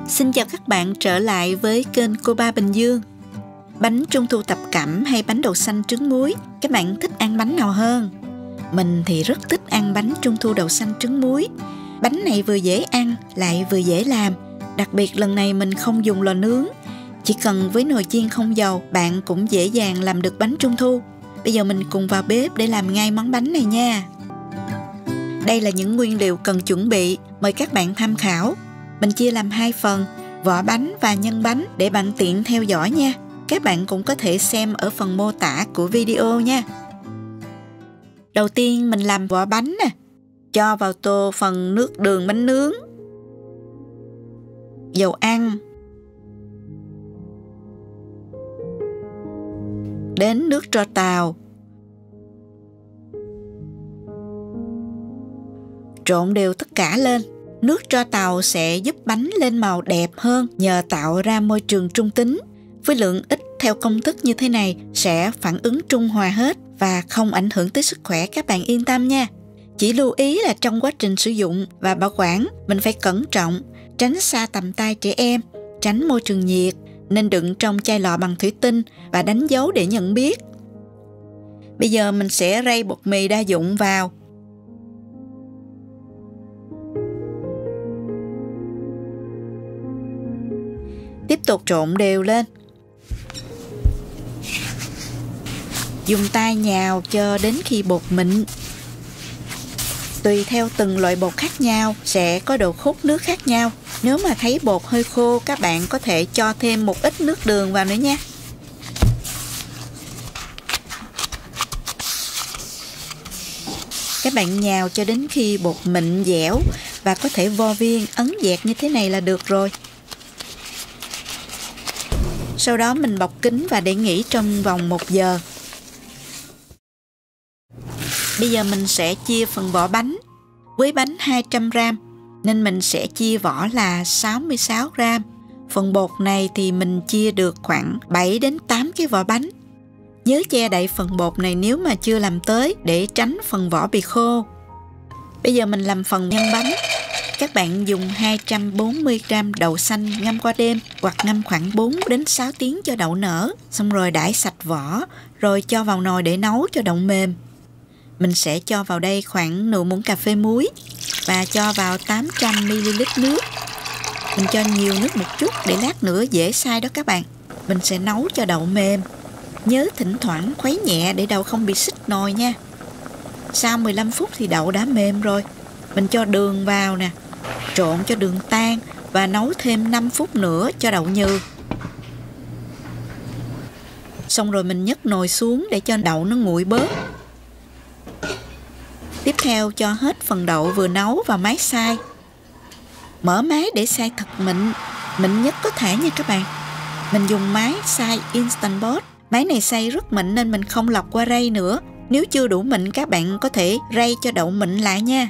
Xin chào các bạn trở lại với kênh Cô Ba Bình Dương. Bánh trung thu tập cẩm hay bánh đậu xanh trứng muối, các bạn thích ăn bánh nào hơn? Mình thì rất thích ăn bánh trung thu đậu xanh trứng muối. Bánh này vừa dễ ăn lại vừa dễ làm. Đặc biệt lần này mình không dùng lò nướng. Chỉ cần với nồi chiên không dầu, bạn cũng dễ dàng làm được bánh trung thu. Bây giờ mình cùng vào bếp để làm ngay món bánh này nha. Đây là những nguyên liệu cần chuẩn bị, mời các bạn tham khảo. Mình chia làm 2 phần, vỏ bánh và nhân bánh để bạn tiện theo dõi nha. Các bạn cũng có thể xem ở phần mô tả của video nha. Đầu tiên mình làm vỏ bánh nè. Cho vào tô phần nước đường bánh nướng, dầu ăn, đến nước tro tàu. Trộn đều tất cả lên. Nước tro tàu sẽ giúp bánh lên màu đẹp hơn nhờ tạo ra môi trường trung tính. Với lượng ít theo công thức như thế này sẽ phản ứng trung hòa hết và không ảnh hưởng tới sức khỏe, các bạn yên tâm nha. Chỉ lưu ý là trong quá trình sử dụng và bảo quản mình phải cẩn trọng, tránh xa tầm tay trẻ em, tránh môi trường nhiệt, nên đựng trong chai lọ bằng thủy tinh và đánh dấu để nhận biết. Bây giờ mình sẽ rây bột mì đa dụng vào. Tiếp tục trộn đều lên. Dùng tay nhào cho đến khi bột mịn. Tùy theo từng loại bột khác nhau sẽ có độ khô nước khác nhau. Nếu mà thấy bột hơi khô, các bạn có thể cho thêm một ít nước đường vào nữa nha. Các bạn nhào cho đến khi bột mịn dẻo và có thể vo viên, ấn dẹt như thế này là được rồi. Sau đó mình bọc kín và để nghỉ trong vòng 1 giờ. Bây giờ mình sẽ chia phần vỏ bánh. Với bánh 200g nên mình sẽ chia vỏ là 66g. Phần bột này thì mình chia được khoảng 7 đến 8 cái vỏ bánh. Nhớ che đậy phần bột này nếu mà chưa làm tới để tránh phần vỏ bị khô. Bây giờ mình làm phần nhân bánh. Các bạn dùng 240g đậu xanh ngâm qua đêm hoặc ngâm khoảng 4 đến 6 tiếng cho đậu nở. Xong rồi đãi sạch vỏ, rồi cho vào nồi để nấu cho đậu mềm. Mình sẽ cho vào đây khoảng nửa muỗng cà phê muối và cho vào 800ml nước. Mình cho nhiều nước một chút để lát nữa dễ xay đó các bạn. Mình sẽ nấu cho đậu mềm. Nhớ thỉnh thoảng khuấy nhẹ để đậu không bị xích nồi nha. Sau 15 phút thì đậu đã mềm rồi. Mình cho đường vào nè, trộn cho đường tan và nấu thêm 5 phút nữa cho đậu nhừ. Xong rồi mình nhấc nồi xuống để cho đậu nó nguội bớt. Tiếp theo cho hết phần đậu vừa nấu vào máy xay. Mở máy để xay thật mịn nhất có thể nha các bạn. Mình dùng máy xay Instant Pot. Máy này xay rất mịn nên mình không lọc qua rây nữa. Nếu chưa đủ mịn các bạn có thể rây cho đậu mịn lại nha.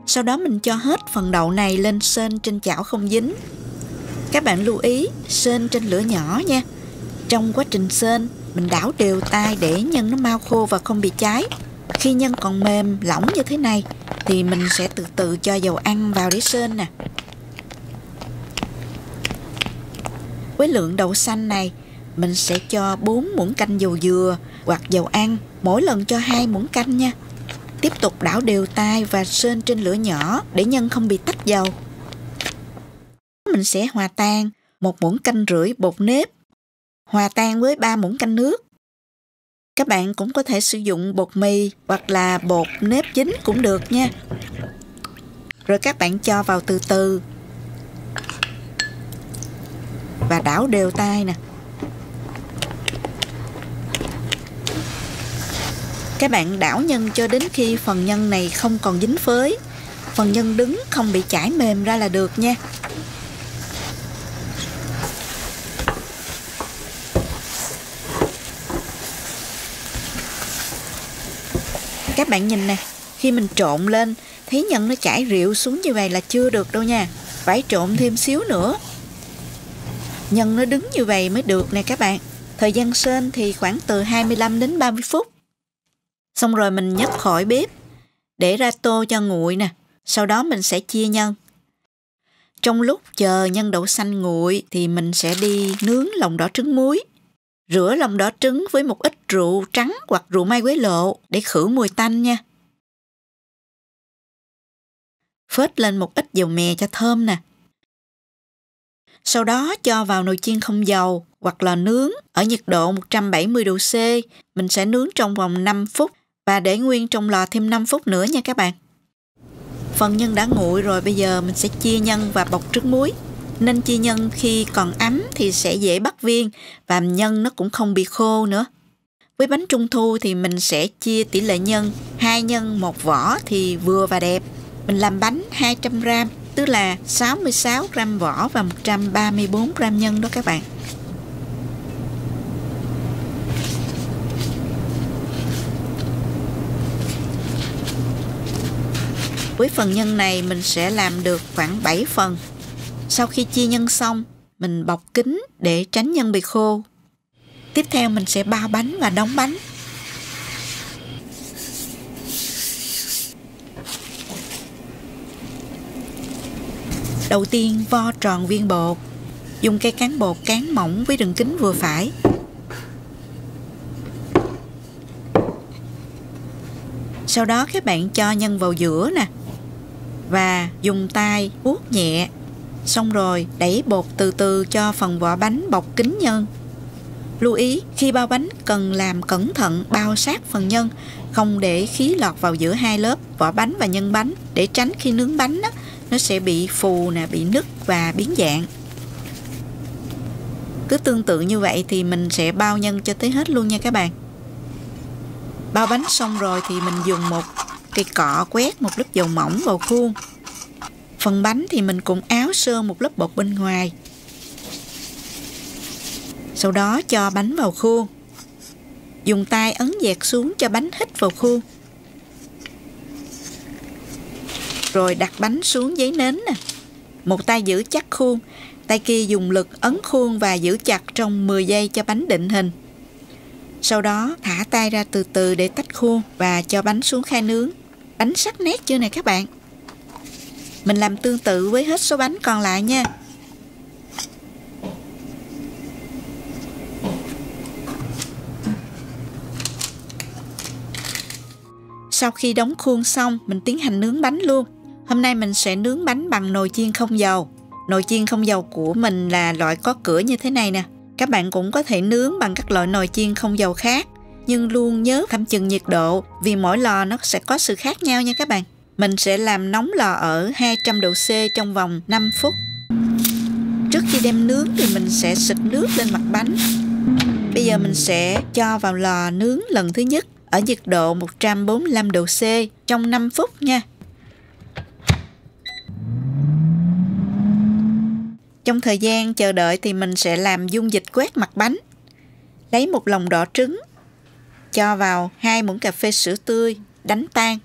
Sau đó mình cho hết phần đậu này lên sên trên chảo không dính. Các bạn lưu ý sên trên lửa nhỏ nha. Trong quá trình sên mình đảo đều tay để nhân nó mau khô và không bị cháy. Khi nhân còn mềm lỏng như thế này thì mình sẽ từ từ cho dầu ăn vào để sên nè. Với lượng đậu xanh này mình sẽ cho 4 muỗng canh dầu dừa hoặc dầu ăn, mỗi lần cho 2 muỗng canh nha. Tiếp tục đảo đều tay và sên trên lửa nhỏ để nhân không bị tách dầu. Mình sẽ hòa tan 1,5 muỗng canh bột nếp, hòa tan với 3 muỗng canh nước. Các bạn cũng có thể sử dụng bột mì hoặc là bột nếp chín cũng được nha. Rồi các bạn cho vào từ từ và đảo đều tay nè. Các bạn đảo nhân cho đến khi phần nhân này không còn dính phới. Phần nhân đứng không bị chảy mềm ra là được nha. Các bạn nhìn nè, khi mình trộn lên thấy nhân nó chảy rịu xuống như vậy là chưa được đâu nha. Phải trộn thêm xíu nữa. Nhân nó đứng như vậy mới được nè các bạn. Thời gian sên thì khoảng từ 25 đến 30 phút. Xong rồi mình nhấc khỏi bếp để ra tô cho nguội nè. Sau đó mình sẽ chia nhân. Trong lúc chờ nhân đậu xanh nguội thì mình sẽ đi nướng lòng đỏ trứng muối. Rửa lòng đỏ trứng với một ít rượu trắng hoặc rượu mai quế lộ để khử mùi tanh nha. Phết lên một ít dầu mè cho thơm nè. Sau đó cho vào nồi chiên không dầu hoặc lò nướng ở nhiệt độ 170 độ C. Mình sẽ nướng trong vòng 5 phút và để nguyên trong lò thêm 5 phút nữa nha các bạn. Phần nhân đã nguội rồi, bây giờ mình sẽ chia nhân và bọc trứng muối. Nên chia nhân khi còn ấm thì sẽ dễ bắt viên và nhân nó cũng không bị khô nữa. Với bánh trung thu thì mình sẽ chia tỷ lệ nhân 2 nhân 1 vỏ thì vừa và đẹp. Mình làm bánh 200g, tức là 66 gram vỏ và 134 gram nhân đó các bạn. Với phần nhân này mình sẽ làm được khoảng 7 phần. Sau khi chia nhân xong, mình bọc kín để tránh nhân bị khô. Tiếp theo mình sẽ bao bánh và đóng bánh. Đầu tiên vo tròn viên bột. Dùng cây cán bột cán mỏng với đường kính vừa phải. Sau đó các bạn cho nhân vào giữa nè. Và dùng tay vuốt nhẹ. Xong rồi đẩy bột từ từ cho phần vỏ bánh bọc kín nhân. Lưu ý khi bao bánh cần làm cẩn thận bao sát phần nhân, không để khí lọt vào giữa hai lớp vỏ bánh và nhân bánh, để tránh khi nướng bánh đó, nó sẽ bị phù nè, bị nứt và biến dạng. Cứ tương tự như vậy thì mình sẽ bao nhân cho tới hết luôn nha các bạn. Bao bánh xong rồi thì mình dùng một cây cọ quét một lớp dầu mỏng vào khuôn. Phần bánh thì mình cũng áo sơ một lớp bột bên ngoài. Sau đó cho bánh vào khuôn. Dùng tay ấn dẹt xuống cho bánh hít vào khuôn. Rồi đặt bánh xuống giấy nến nè. Một tay giữ chắc khuôn, tay kia dùng lực ấn khuôn và giữ chặt trong 10 giây cho bánh định hình. Sau đó thả tay ra từ từ để tách khuôn và cho bánh xuống khay nướng. Bánh sắc nét chưa nè các bạn? Mình làm tương tự với hết số bánh còn lại nha. Sau khi đóng khuôn xong, mình tiến hành nướng bánh luôn. Hôm nay mình sẽ nướng bánh bằng nồi chiên không dầu. Nồi chiên không dầu của mình là loại có cửa như thế này nè. Các bạn cũng có thể nướng bằng các loại nồi chiên không dầu khác, nhưng luôn nhớ cắm chừng nhiệt độ vì mỗi lò nó sẽ có sự khác nhau nha các bạn. Mình sẽ làm nóng lò ở 200 độ C trong vòng 5 phút. Trước khi đem nướng thì mình sẽ xịt nước lên mặt bánh. Bây giờ mình sẽ cho vào lò nướng lần thứ nhất ở nhiệt độ 145 độ C trong 5 phút nha. Trong thời gian chờ đợi thì mình sẽ làm dung dịch quét mặt bánh. Lấy một lòng đỏ trứng, cho vào 2 muỗng cà phê sữa tươi, đánh tan.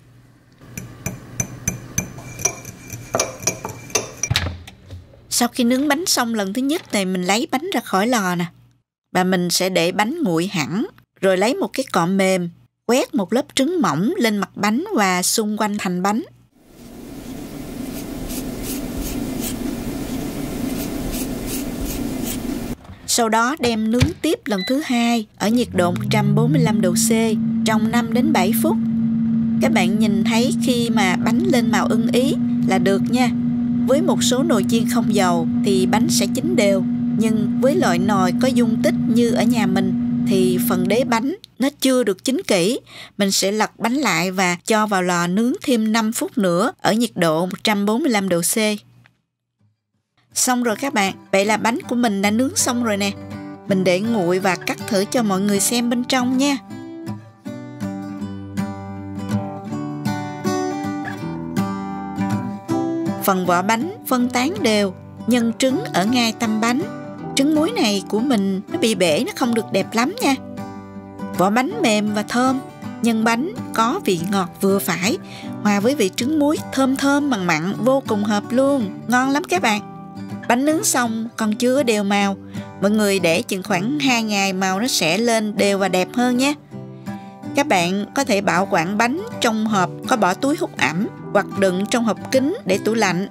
Sau khi nướng bánh xong lần thứ nhất thì mình lấy bánh ra khỏi lò nè. Và mình sẽ để bánh nguội hẳn, rồi lấy một cái cọ mềm, quét một lớp trứng mỏng lên mặt bánh và xung quanh thành bánh. Sau đó đem nướng tiếp lần thứ hai ở nhiệt độ 145 độ C trong 5 đến 7 phút. Các bạn nhìn thấy khi mà bánh lên màu ưng ý là được nha. Với một số nồi chiên không dầu thì bánh sẽ chín đều, nhưng với loại nồi có dung tích như ở nhà mình thì phần đế bánh nó chưa được chín kỹ. Mình sẽ lật bánh lại và cho vào lò nướng thêm 5 phút nữa ở nhiệt độ 145 độ C. Xong rồi các bạn, vậy là bánh của mình đã nướng xong rồi nè. Mình để nguội và cắt thử cho mọi người xem bên trong nha. Phần vỏ bánh phân tán đều, nhân trứng ở ngay tâm bánh. Trứng muối này của mình nó bị bể, nó không được đẹp lắm nha. Vỏ bánh mềm và thơm, nhân bánh có vị ngọt vừa phải, hòa với vị trứng muối thơm thơm mặn mặn vô cùng hợp luôn, ngon lắm các bạn. Bánh nướng xong còn chưa đều màu, mọi người để chừng khoảng 2 ngày màu nó sẽ lên đều và đẹp hơn nhé. Các bạn có thể bảo quản bánh trong hộp có bỏ túi hút ẩm hoặc đựng trong hộp kính để tủ lạnh.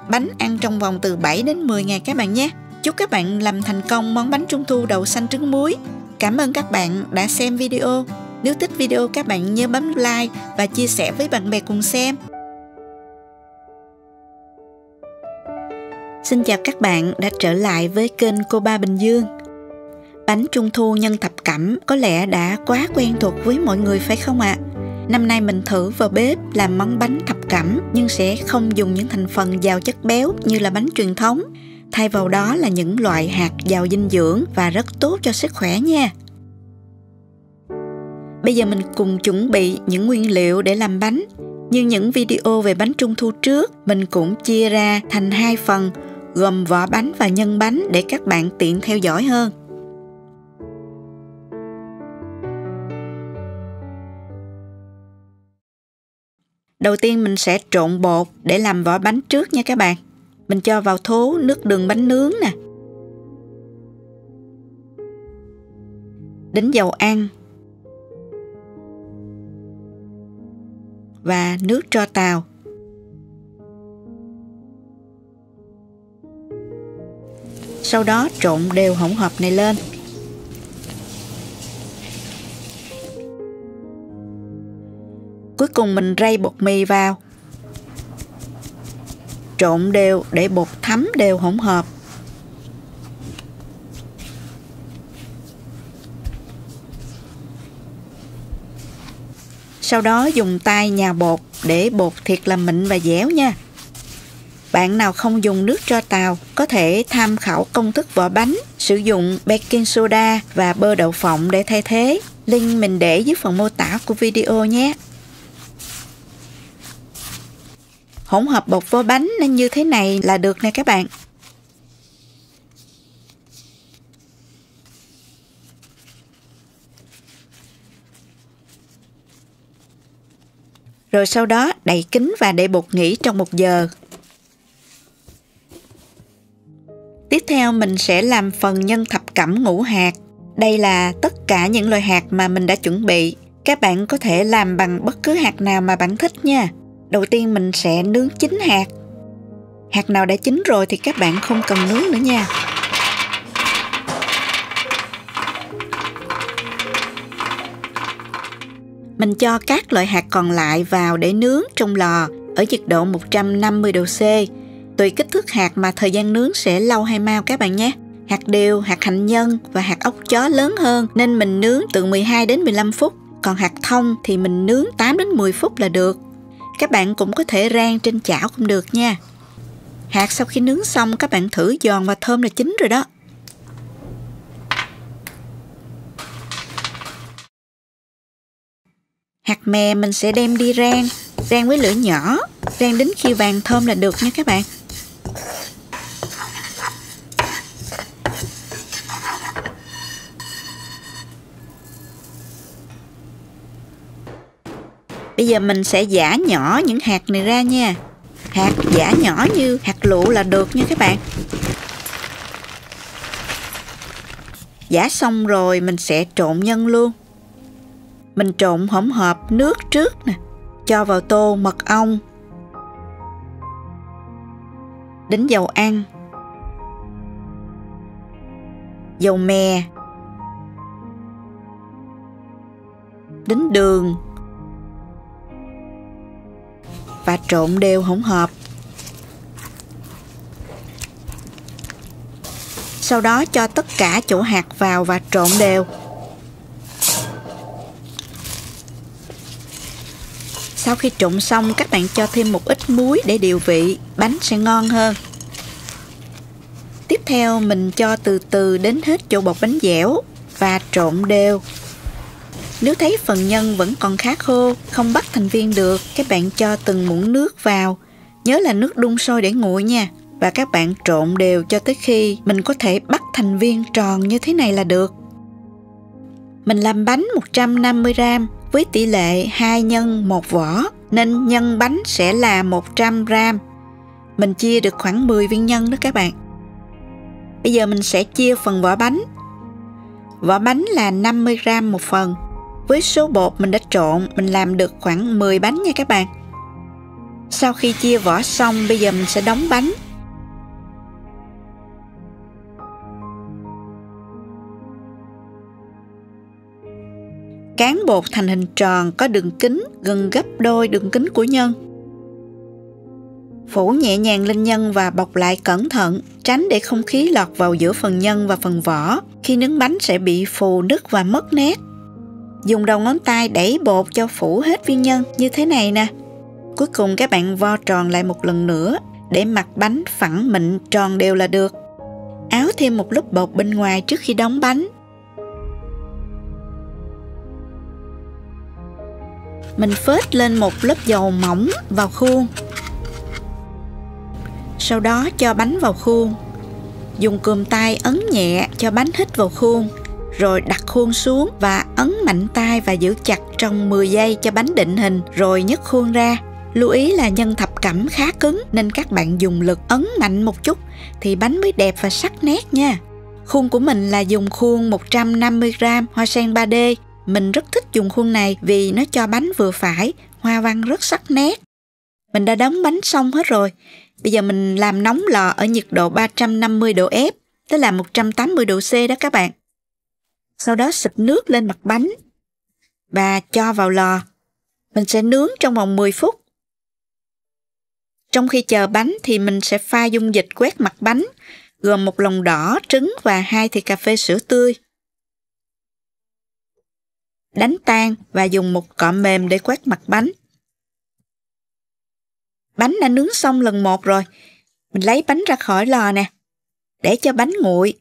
bánh ăn trong vòng từ 7 đến 10 ngày các bạn nhé. Chúc các bạn làm thành công món bánh trung thu đậu xanh trứng muối. Cảm ơn các bạn đã xem video. Nếu thích video các bạn nhớ bấm like và chia sẻ với bạn bè cùng xem. Xin chào các bạn đã trở lại với kênh Cô Ba Bình Dương. Bánh trung thu nhân thập cẩm có lẽ đã quá quen thuộc với mọi người phải không ạ? Năm nay mình thử vào bếp làm món bánh thập cẩm nhưng sẽ không dùng những thành phần giàu chất béo như là bánh truyền thống. Thay vào đó là những loại hạt giàu dinh dưỡng và rất tốt cho sức khỏe nha. Bây giờ mình cùng chuẩn bị những nguyên liệu để làm bánh. Như những video về bánh trung thu trước, mình cũng chia ra thành 2 phần, gồm vỏ bánh và nhân bánh để các bạn tiện theo dõi hơn. Đầu tiên mình sẽ trộn bột để làm vỏ bánh trước nha các bạn. Mình cho vào thố nước đường bánh nướng nè. Đính dầu ăn. Và nước tro tàu. Sau đó trộn đều hỗn hợp này lên. Cuối cùng mình rây bột mì vào. Trộn đều để bột thấm đều hỗn hợp. Sau đó dùng tay nhào bột để bột thiệt là mịn và dẻo nha. Bạn nào không dùng nước tro tàu có thể tham khảo công thức vỏ bánh, sử dụng baking soda và bơ đậu phộng để thay thế. Link mình để dưới phần mô tả của video nhé. Hỗn hợp bột vo bánh nên như thế này là được nè các bạn. Rồi sau đó đậy kín và để bột nghỉ trong 1 giờ. Tiếp theo mình sẽ làm phần nhân thập cẩm ngũ hạt. Đây là tất cả những loại hạt mà mình đã chuẩn bị. Các bạn có thể làm bằng bất cứ hạt nào mà bạn thích nha. Đầu tiên mình sẽ nướng chín hạt. Hạt nào đã chín rồi thì các bạn không cần nướng nữa nha. Mình cho các loại hạt còn lại vào để nướng trong lò ở nhiệt độ 150 độ C. Tùy kích thước hạt mà thời gian nướng sẽ lâu hay mau các bạn nhé. Hạt điều, hạt hạnh nhân và hạt ốc chó lớn hơn nên mình nướng từ 12 đến 15 phút. Còn hạt thông thì mình nướng 8 đến 10 phút là được. Các bạn cũng có thể rang trên chảo cũng được nha. Hạt sau khi nướng xong các bạn thử giòn và thơm là chín rồi đó. Hạt mè mình sẽ đem đi rang với lửa nhỏ, rang đến khi vàng thơm là được nha các bạn. Bây giờ mình sẽ giã nhỏ những hạt này ra nha. Hạt giã nhỏ như hạt lựu là được nha các bạn. Giã xong rồi mình sẽ trộn nhân luôn. Mình trộn hỗn hợp nước trước nè. Cho vào tô mật ong. Đính dầu ăn. Dầu mè. Đính đường. Và trộn đều hỗn hợp. Sau đó cho tất cả chỗ hạt vào và trộn đều. Sau khi trộn xong các bạn cho thêm một ít muối để điều vị, bánh sẽ ngon hơn. Tiếp theo mình cho từ từ đến hết chỗ bột bánh dẻo và trộn đều. Nếu thấy phần nhân vẫn còn khá khô, không bắt thành viên được, các bạn cho từng muỗng nước vào. Nhớ là nước đun sôi để nguội nha. Và các bạn trộn đều cho tới khi mình có thể bắt thành viên tròn như thế này là được. Mình làm bánh 150g với tỷ lệ 2 x 1 vỏ, nên nhân bánh sẽ là 100g. Mình chia được khoảng 10 viên nhân đó các bạn. Bây giờ mình sẽ chia phần vỏ bánh. Vỏ bánh là 50g một phần. Với số bột mình đã trộn, mình làm được khoảng 10 bánh nha các bạn. Sau khi chia vỏ xong, bây giờ mình sẽ đóng bánh. Cán bột thành hình tròn có đường kính gần gấp đôi đường kính của nhân. Phủ nhẹ nhàng lên nhân và bọc lại cẩn thận, tránh để không khí lọt vào giữa phần nhân và phần vỏ. Khi nướng bánh sẽ bị phù nứt và mất nét. Dùng đầu ngón tay đẩy bột cho phủ hết viên nhân như thế này nè. Cuối cùng các bạn vo tròn lại một lần nữa để mặt bánh phẳng mịn tròn đều là được. Áo thêm một lớp bột bên ngoài trước khi đóng bánh. Mình phết lên một lớp dầu mỏng vào khuôn. Sau đó cho bánh vào khuôn. Dùng cùm tay ấn nhẹ cho bánh hít vào khuôn, rồi đặt khuôn xuống và ấn mạnh tay và giữ chặt trong 10 giây cho bánh định hình, rồi nhấc khuôn ra. Lưu ý là nhân thập cẩm khá cứng nên các bạn dùng lực ấn mạnh một chút thì bánh mới đẹp và sắc nét nha. Khuôn của mình là dùng khuôn 150g hoa sen 3D. Mình rất thích dùng khuôn này vì nó cho bánh vừa phải, hoa văn rất sắc nét. Mình đã đóng bánh xong hết rồi. Bây giờ mình làm nóng lò ở nhiệt độ 350 độ F, tức là 180 độ C đó các bạn. Sau đó xịt nước lên mặt bánh và cho vào lò. Mình sẽ nướng trong vòng 10 phút. Trong khi chờ bánh thì mình sẽ pha dung dịch quét mặt bánh, gồm một lòng đỏ, trứng và 2 thìa cà phê sữa tươi. Đánh tan và dùng một cọ mềm để quét mặt bánh. Bánh đã nướng xong lần 1 rồi. Mình lấy bánh ra khỏi lò nè, để cho bánh nguội.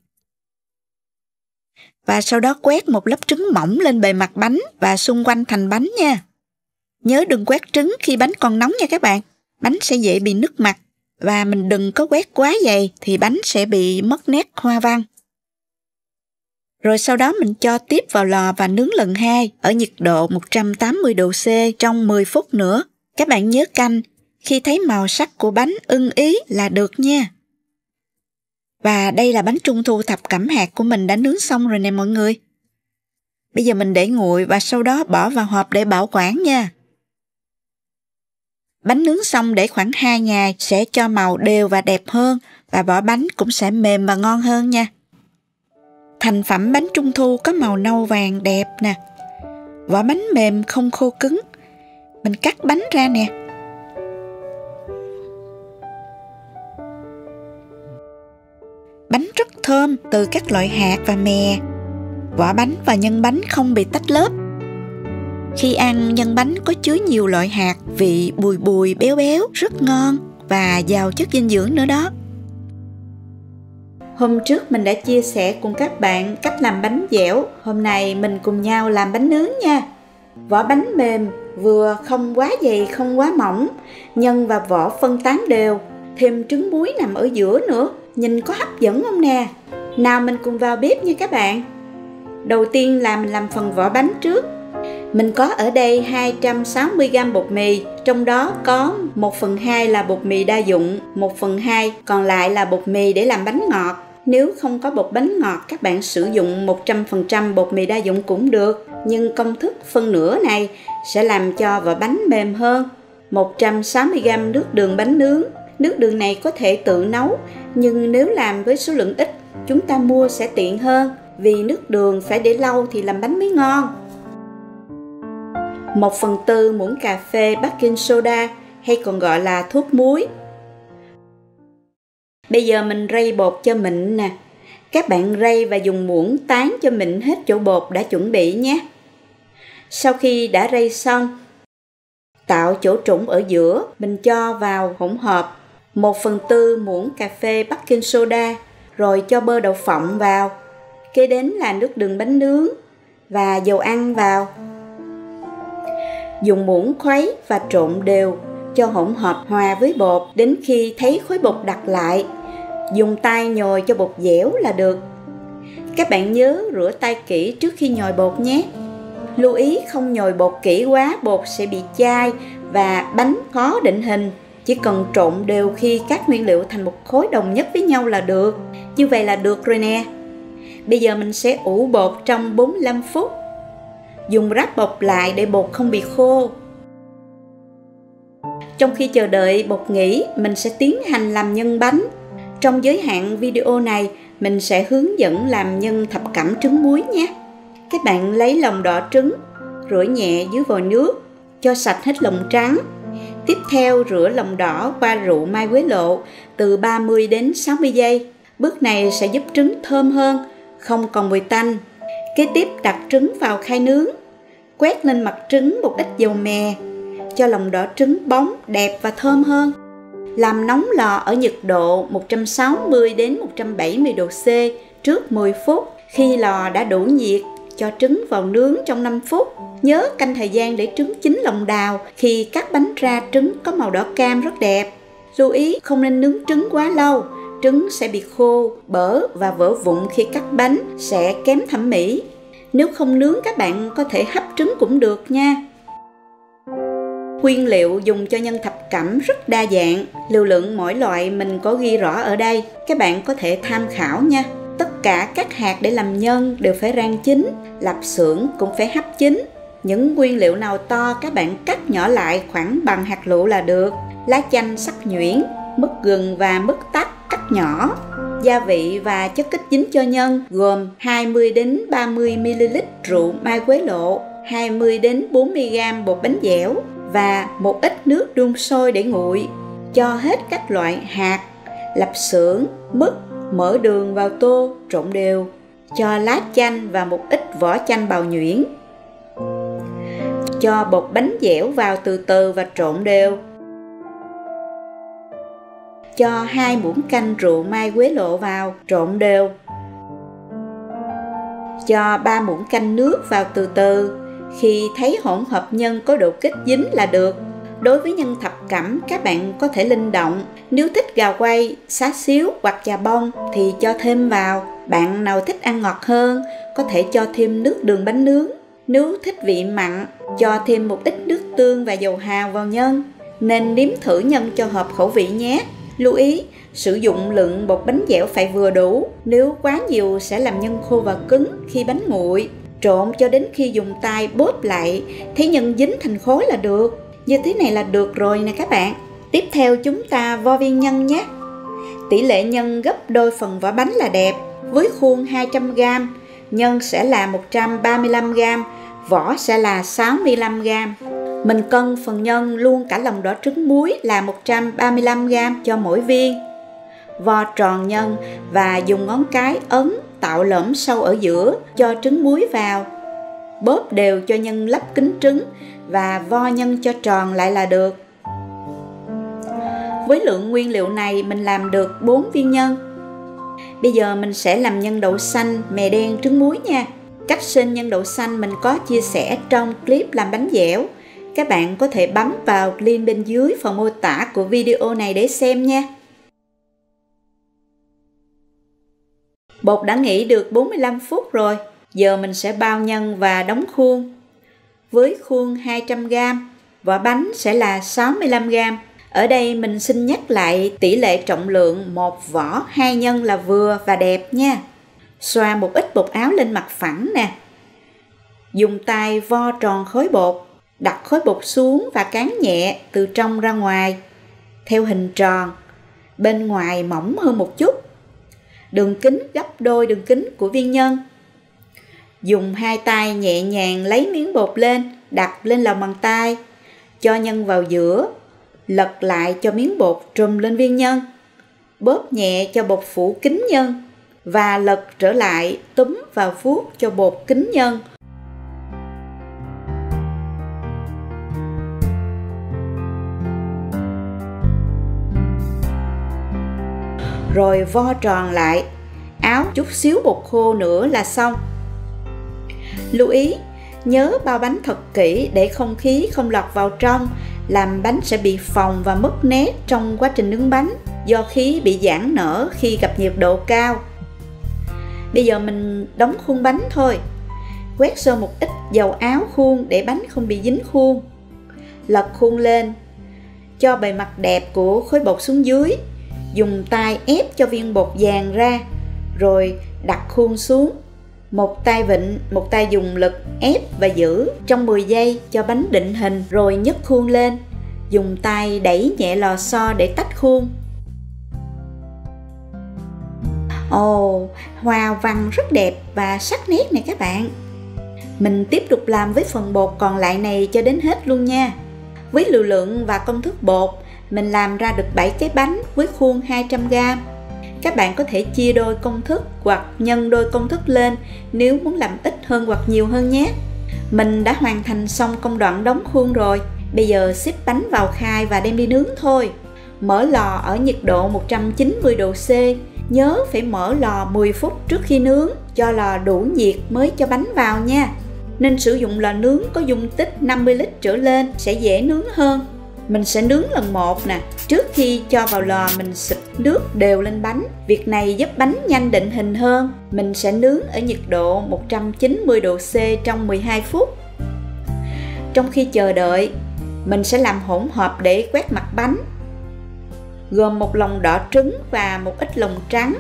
Và sau đó quét một lớp trứng mỏng lên bề mặt bánh và xung quanh thành bánh nha. Nhớ đừng quét trứng khi bánh còn nóng nha các bạn. Bánh sẽ dễ bị nứt mặt. Và mình đừng có quét quá dày thì bánh sẽ bị mất nét hoa văn. Rồi sau đó mình cho tiếp vào lò và nướng lần 2 ở nhiệt độ 180 độ C trong 10 phút nữa. Các bạn nhớ canh, khi thấy màu sắc của bánh ưng ý là được nha. Và đây là bánh trung thu thập cẩm hạt của mình đã nướng xong rồi nè mọi người. Bây giờ mình để nguội và sau đó bỏ vào hộp để bảo quản nha. Bánh nướng xong để khoảng 2 ngày sẽ cho màu đều và đẹp hơn và vỏ bánh cũng sẽ mềm và ngon hơn nha. Thành phẩm bánh trung thu có màu nâu vàng đẹp nè. Vỏ bánh mềm không khô cứng. Mình cắt bánh ra nè. Bánh rất thơm từ các loại hạt và mè. Vỏ bánh và nhân bánh không bị tách lớp. Khi ăn, nhân bánh có chứa nhiều loại hạt, vị bùi bùi béo béo, rất ngon và giàu chất dinh dưỡng nữa đó. Hôm trước mình đã chia sẻ cùng các bạn cách làm bánh dẻo. Hôm nay mình cùng nhau làm bánh nướng nha. Vỏ bánh mềm, vừa không quá dày không quá mỏng. Nhân và vỏ phân tán đều. Thêm trứng muối nằm ở giữa nữa. Nhìn có hấp dẫn không nè? Nào mình cùng vào bếp nha các bạn. Đầu tiên là mình làm phần vỏ bánh trước. Mình có ở đây 260g bột mì, trong đó có 1/2 là bột mì đa dụng, 1/2 còn lại là bột mì để làm bánh ngọt. Nếu không có bột bánh ngọt, các bạn sử dụng 100% bột mì đa dụng cũng được, nhưng công thức phân nửa này sẽ làm cho vỏ bánh mềm hơn. 160g nước đường bánh nướng. Nước đường này có thể tự nấu, nhưng nếu làm với số lượng ít, chúng ta mua sẽ tiện hơn, vì nước đường phải để lâu thì làm bánh mới ngon. 1/4 muỗng cà phê baking soda hay còn gọi là thuốc muối. Bây giờ mình rây bột cho mịn nè. Các bạn rây và dùng muỗng tán cho mịn hết chỗ bột đã chuẩn bị nhé. Sau khi đã rây xong, tạo chỗ trũng ở giữa, mình cho vào hỗn hợp 1/4 muỗng cà phê baking soda, rồi cho bơ đậu phộng vào. Kế đến là nước đường bánh nướng và dầu ăn vào. Dùng muỗng khuấy và trộn đều cho hỗn hợp hòa với bột đến khi thấy khối bột đặc lại. Dùng tay nhồi cho bột dẻo là được. Các bạn nhớ rửa tay kỹ trước khi nhồi bột nhé. Lưu ý không nhồi bột kỹ quá, bột sẽ bị chai và bánh khó định hình. Chỉ cần trộn đều khi các nguyên liệu thành một khối đồng nhất với nhau là được. Như vậy là được rồi nè. Bây giờ mình sẽ ủ bột trong 45 phút. Dùng ráp bột lại để bột không bị khô. Trong khi chờ đợi bột nghỉ, mình sẽ tiến hành làm nhân bánh. Trong giới hạn video này, mình sẽ hướng dẫn làm nhân thập cẩm trứng muối nhé. Các bạn lấy lòng đỏ trứng, rửa nhẹ dưới vòi nước, cho sạch hết lòng trắng. Tiếp theo rửa lòng đỏ qua rượu mai quế lộ từ 30 đến 60 giây. Bước này sẽ giúp trứng thơm hơn, không còn mùi tanh. Kế tiếp đặt trứng vào khay nướng. Quét lên mặt trứng một ít dầu mè, cho lòng đỏ trứng bóng, đẹp và thơm hơn. Làm nóng lò ở nhiệt độ 160 đến 170 độ C trước 10 phút. Khi lò đã đủ nhiệt, cho trứng vào nướng trong 5 phút. Nhớ canh thời gian để trứng chín lòng đào. Khi cắt bánh ra, trứng có màu đỏ cam rất đẹp. Lưu ý không nên nướng trứng quá lâu, trứng sẽ bị khô, bở và vỡ vụn khi cắt bánh, sẽ kém thẩm mỹ. Nếu không nướng, các bạn có thể hấp trứng cũng được nha. Nguyên liệu dùng cho nhân thập cẩm rất đa dạng, liều lượng mỗi loại mình có ghi rõ ở đây, các bạn có thể tham khảo nha. Tất cả các hạt để làm nhân đều phải rang chín, lạp xưởng cũng phải hấp chín. Những nguyên liệu nào to các bạn cắt nhỏ lại khoảng bằng hạt lựu là được. Lá chanh sắc nhuyễn, mứt gừng và mứt tắc cắt nhỏ. Gia vị và chất kích dính cho nhân gồm 20 đến 30 ml rượu mai quế lộ, 20 đến 40 g bột bánh dẻo và một ít nước đun sôi để nguội. Cho hết các loại hạt, lạp xưởng, mứt, mỡ đường vào tô, trộn đều. Cho lá chanh và một ít vỏ chanh bào nhuyễn. Cho bột bánh dẻo vào từ từ và trộn đều. Cho 2 muỗng canh rượu mai quế lộ vào, trộn đều. Cho 3 muỗng canh nước vào từ từ. Khi thấy hỗn hợp nhân có độ kết dính là được. Đối với nhân thập cẩm, các bạn có thể linh động. Nếu thích gà quay, xá xíu hoặc chà bông thì cho thêm vào. Bạn nào thích ăn ngọt hơn, có thể cho thêm nước đường bánh nướng. Nếu thích vị mặn, cho thêm một ít nước tương và dầu hào vào nhân. Nên nếm thử nhân cho hợp khẩu vị nhé. Lưu ý, sử dụng lượng bột bánh dẻo phải vừa đủ. Nếu quá nhiều sẽ làm nhân khô và cứng khi bánh nguội. Trộn cho đến khi dùng tay bóp lại, thấy nhân dính thành khối là được. Như thế này là được rồi nè các bạn. Tiếp theo chúng ta vo viên nhân nhé. Tỷ lệ nhân gấp đôi phần vỏ bánh là đẹp. Với khuôn 200 g, nhân sẽ là 135 g, vỏ sẽ là 65 g. Mình cân phần nhân luôn cả lòng đỏ trứng muối là 135 g cho mỗi viên. Vo tròn nhân và dùng ngón cái ấn tạo lõm sâu ở giữa, cho trứng muối vào. Bóp đều cho nhân lấp kín trứng và vo nhân cho tròn lại là được. Với lượng nguyên liệu này mình làm được 4 viên nhân. Bây giờ mình sẽ làm nhân đậu xanh, mè đen, trứng muối nha. Cách xên nhân đậu xanh mình có chia sẻ trong clip làm bánh dẻo. Các bạn có thể bấm vào link bên dưới phần mô tả của video này để xem nha. Bột đã nghỉ được 45 phút rồi. Giờ mình sẽ bao nhân và đóng khuôn. Với khuôn 200 g, vỏ bánh sẽ là 65 g. Ở đây mình xin nhắc lại tỷ lệ trọng lượng 1 vỏ 2 nhân là vừa và đẹp nha. Xoa một ít bột áo lên mặt phẳng nè. Dùng tay vo tròn khối bột. Đặt khối bột xuống và cán nhẹ từ trong ra ngoài theo hình tròn, bên ngoài mỏng hơn một chút. Đường kính gấp đôi đường kính của viên nhân. Dùng hai tay nhẹ nhàng lấy miếng bột lên, đặt lên lòng bàn tay, cho nhân vào giữa, lật lại cho miếng bột trùm lên viên nhân. Bóp nhẹ cho bột phủ kín nhân và lật trở lại, túm vào vuốt cho bột kín nhân. Rồi vo tròn lại, áo chút xíu bột khô nữa là xong. Lưu ý, nhớ bao bánh thật kỹ để không khí không lọt vào trong, làm bánh sẽ bị phồng và mất nét trong quá trình nướng bánh, do khí bị giãn nở khi gặp nhiệt độ cao. Bây giờ mình đóng khuôn bánh thôi. Quét sơ một ít dầu áo khuôn để bánh không bị dính khuôn. Lật khuôn lên, cho bề mặt đẹp của khối bột xuống dưới. Dùng tay ép cho viên bột dàn ra, rồi đặt khuôn xuống. Một tay vịn, một tay dùng lực ép và giữ trong 10 giây cho bánh định hình, rồi nhấc khuôn lên. Dùng tay đẩy nhẹ lò xo để tách khuôn. Ồ, hoa văn rất đẹp và sắc nét này các bạn. Mình tiếp tục làm với phần bột còn lại này cho đến hết luôn nha. Với liều lượng và công thức bột, mình làm ra được 7 cái bánh với khuôn 200g. Các bạn có thể chia đôi công thức hoặc nhân đôi công thức lên nếu muốn làm ít hơn hoặc nhiều hơn nhé. Mình đã hoàn thành xong công đoạn đóng khuôn rồi. Bây giờ xếp bánh vào khay và đem đi nướng thôi. Mở lò ở nhiệt độ 190 độ C. Nhớ phải mở lò 10 phút trước khi nướng, cho lò đủ nhiệt mới cho bánh vào nha. Nên sử dụng lò nướng có dung tích 50 lít trở lên sẽ dễ nướng hơn. Mình sẽ nướng lần 1 nè. Trước khi cho vào lò mình xịt nước đều lên bánh. Việc này giúp bánh nhanh định hình hơn. Mình sẽ nướng ở nhiệt độ 190 độ C trong 12 phút. Trong khi chờ đợi, mình sẽ làm hỗn hợp để quét mặt bánh. Gồm 1 lồng đỏ trứng và một ít lòng trắng,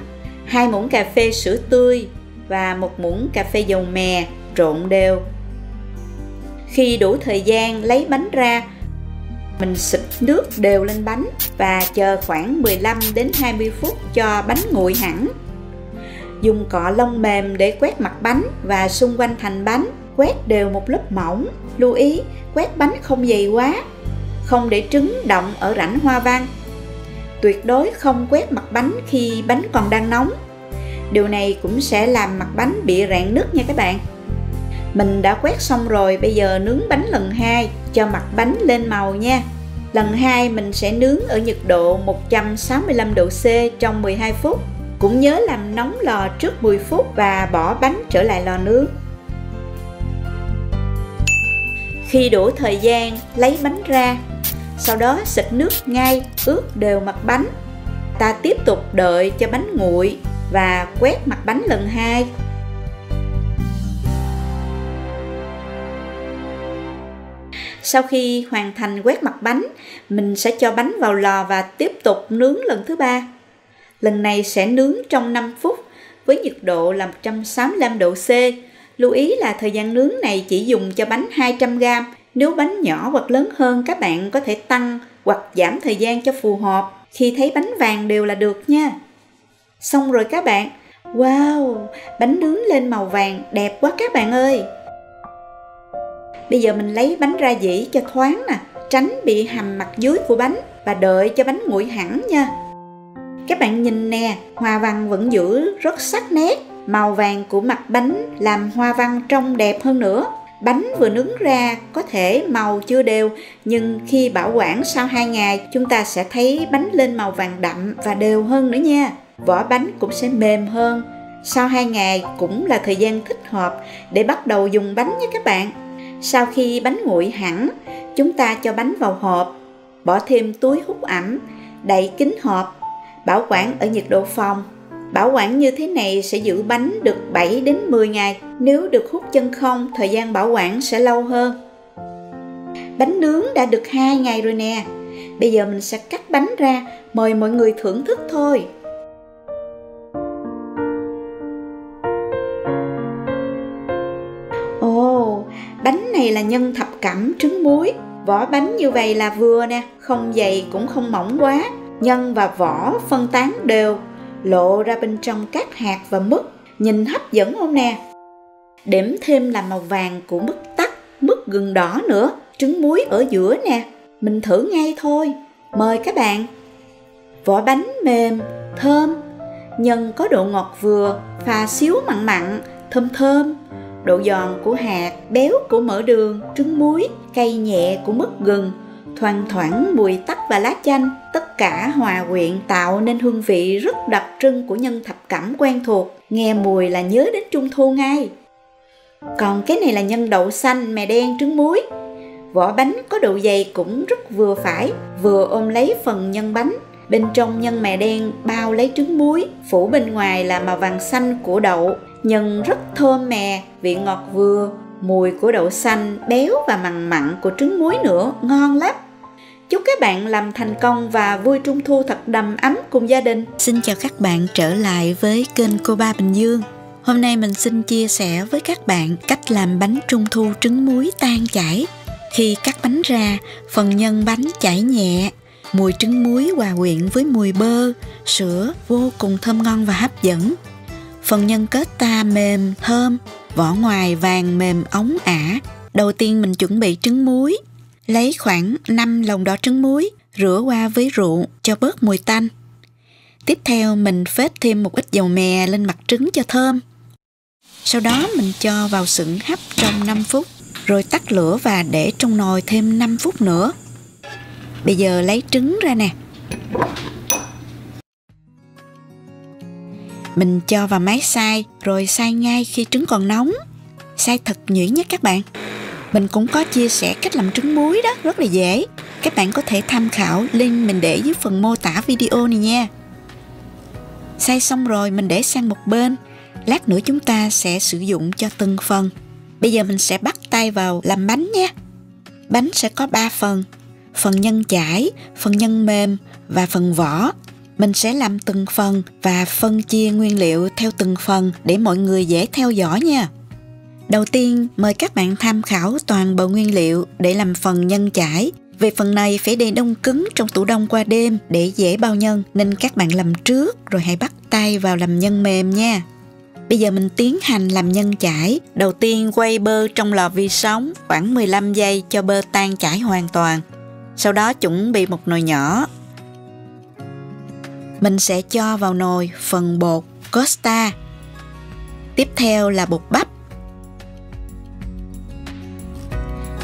2 muỗng cà phê sữa tươi và 1 muỗng cà phê dầu mè, trộn đều. Khi đủ thời gian lấy bánh ra, mình xịt nước đều lên bánh và chờ khoảng 15 đến 20 phút cho bánh nguội hẳn. Dùng cọ lông mềm để quét mặt bánh và xung quanh thành bánh, quét đều một lớp mỏng. Lưu ý, quét bánh không dày quá, không để trứng đọng ở rãnh hoa văn. Tuyệt đối không quét mặt bánh khi bánh còn đang nóng. Điều này cũng sẽ làm mặt bánh bị rạn nứt nha các bạn. Mình đã quét xong rồi, bây giờ nướng bánh lần 2 cho mặt bánh lên màu nha. Lần 2 mình sẽ nướng ở nhiệt độ 165 độ C trong 12 phút. Cũng nhớ làm nóng lò trước 10 phút và bỏ bánh trở lại lò nướng. Khi đủ thời gian, lấy bánh ra. Sau đó xịt nước ngay, ướt đều mặt bánh. Ta tiếp tục đợi cho bánh nguội và quét mặt bánh lần 2. Sau khi hoàn thành quét mặt bánh, mình sẽ cho bánh vào lò và tiếp tục nướng lần thứ 3. Lần này sẽ nướng trong 5 phút với nhiệt độ là 165 độ C. Lưu ý là thời gian nướng này chỉ dùng cho bánh 200g. Nếu bánh nhỏ hoặc lớn hơn, các bạn có thể tăng hoặc giảm thời gian cho phù hợp. Khi thấy bánh vàng đều là được nha. Xong rồi các bạn. Wow, bánh nướng lên màu vàng đẹp quá các bạn ơi. Bây giờ mình lấy bánh ra dĩ cho thoáng nè, tránh bị hầm mặt dưới của bánh và đợi cho bánh nguội hẳn nha. Các bạn nhìn nè, hoa văn vẫn giữ rất sắc nét. Màu vàng của mặt bánh làm hoa văn trông đẹp hơn nữa. Bánh vừa nướng ra có thể màu chưa đều, nhưng khi bảo quản sau 2 ngày, chúng ta sẽ thấy bánh lên màu vàng đậm và đều hơn nữa nha. Vỏ bánh cũng sẽ mềm hơn. Sau 2 ngày cũng là thời gian thích hợp để bắt đầu dùng bánh nhé các bạn. Sau khi bánh nguội hẳn, chúng ta cho bánh vào hộp, bỏ thêm túi hút ẩm, đậy kín hộp, bảo quản ở nhiệt độ phòng. Bảo quản như thế này sẽ giữ bánh được 7 đến 10 ngày. Nếu được hút chân không, thời gian bảo quản sẽ lâu hơn. Bánh nướng đã được 2 ngày rồi nè. Bây giờ mình sẽ cắt bánh ra, mời mọi người thưởng thức thôi. Ồ, bánh này là nhân thập cẩm trứng muối. Vỏ bánh như vậy là vừa nè, không dày cũng không mỏng quá. Nhân và vỏ phân tán đều, lộ ra bên trong các hạt và mứt. Nhìn hấp dẫn không nè? Điểm thêm là màu vàng của mứt tắc, mứt gừng đỏ nữa, trứng muối ở giữa nè. Mình thử ngay thôi. Mời các bạn. Vỏ bánh mềm, thơm. Nhân có độ ngọt vừa, pha xíu mặn mặn, thơm thơm. Độ giòn của hạt, béo của mỡ đường, trứng muối, cay nhẹ của mứt gừng, thoang thoảng mùi tắc và lá chanh. Tất cả hòa quyện tạo nên hương vị rất đặc trưng của nhân thập cẩm quen thuộc. Nghe mùi là nhớ đến Trung Thu ngay. Còn cái này là nhân đậu xanh, mè đen, trứng muối. Vỏ bánh có độ dày cũng rất vừa phải, vừa ôm lấy phần nhân bánh. Bên trong nhân mè đen bao lấy trứng muối, phủ bên ngoài là màu vàng xanh của đậu. Nhân rất thơm mè, vị ngọt vừa, mùi của đậu xanh, béo và mặn mặn của trứng muối nữa, ngon lắm. Chúc các bạn làm thành công và vui Trung Thu thật đầm ấm cùng gia đình. Xin chào các bạn trở lại với kênh Cô Ba Bình Dương. Hôm nay mình xin chia sẻ với các bạn cách làm bánh Trung Thu trứng muối tan chảy. Khi cắt bánh ra, phần nhân bánh chảy nhẹ, mùi trứng muối hòa quyện với mùi bơ, sữa vô cùng thơm ngon và hấp dẫn. Phần nhân kết ta mềm, thơm, vỏ ngoài vàng mềm óng ả. Đầu tiên mình chuẩn bị trứng muối. Lấy khoảng 5 lòng đỏ trứng muối, rửa qua với rượu cho bớt mùi tanh. Tiếp theo mình phết thêm một ít dầu mè lên mặt trứng cho thơm. Sau đó mình cho vào xửng hấp trong 5 phút, rồi tắt lửa và để trong nồi thêm 5 phút nữa. Bây giờ lấy trứng ra nè. Mình cho vào máy xay, rồi xay ngay khi trứng còn nóng. Xay thật nhuyễn nhé các bạn. Mình cũng có chia sẻ cách làm trứng muối đó, rất là dễ. Các bạn có thể tham khảo link mình để dưới phần mô tả video này nha. Xay xong rồi mình để sang một bên. Lát nữa chúng ta sẽ sử dụng cho từng phần. Bây giờ mình sẽ bắt tay vào làm bánh nha. Bánh sẽ có 3 phần. Phần nhân chải, phần nhân mềm và phần vỏ. Mình sẽ làm từng phần và phân chia nguyên liệu theo từng phần để mọi người dễ theo dõi nha. Đầu tiên, mời các bạn tham khảo toàn bộ nguyên liệu để làm phần nhân chải. Về phần này phải để đông cứng trong tủ đông qua đêm để dễ bao nhân, nên các bạn làm trước rồi hãy bắt tay vào làm nhân mềm nha. Bây giờ mình tiến hành làm nhân chải. Đầu tiên quay bơ trong lò vi sóng khoảng 15 giây cho bơ tan chảy hoàn toàn. Sau đó chuẩn bị một nồi nhỏ. Mình sẽ cho vào nồi phần bột Costa. Tiếp theo là bột bắp.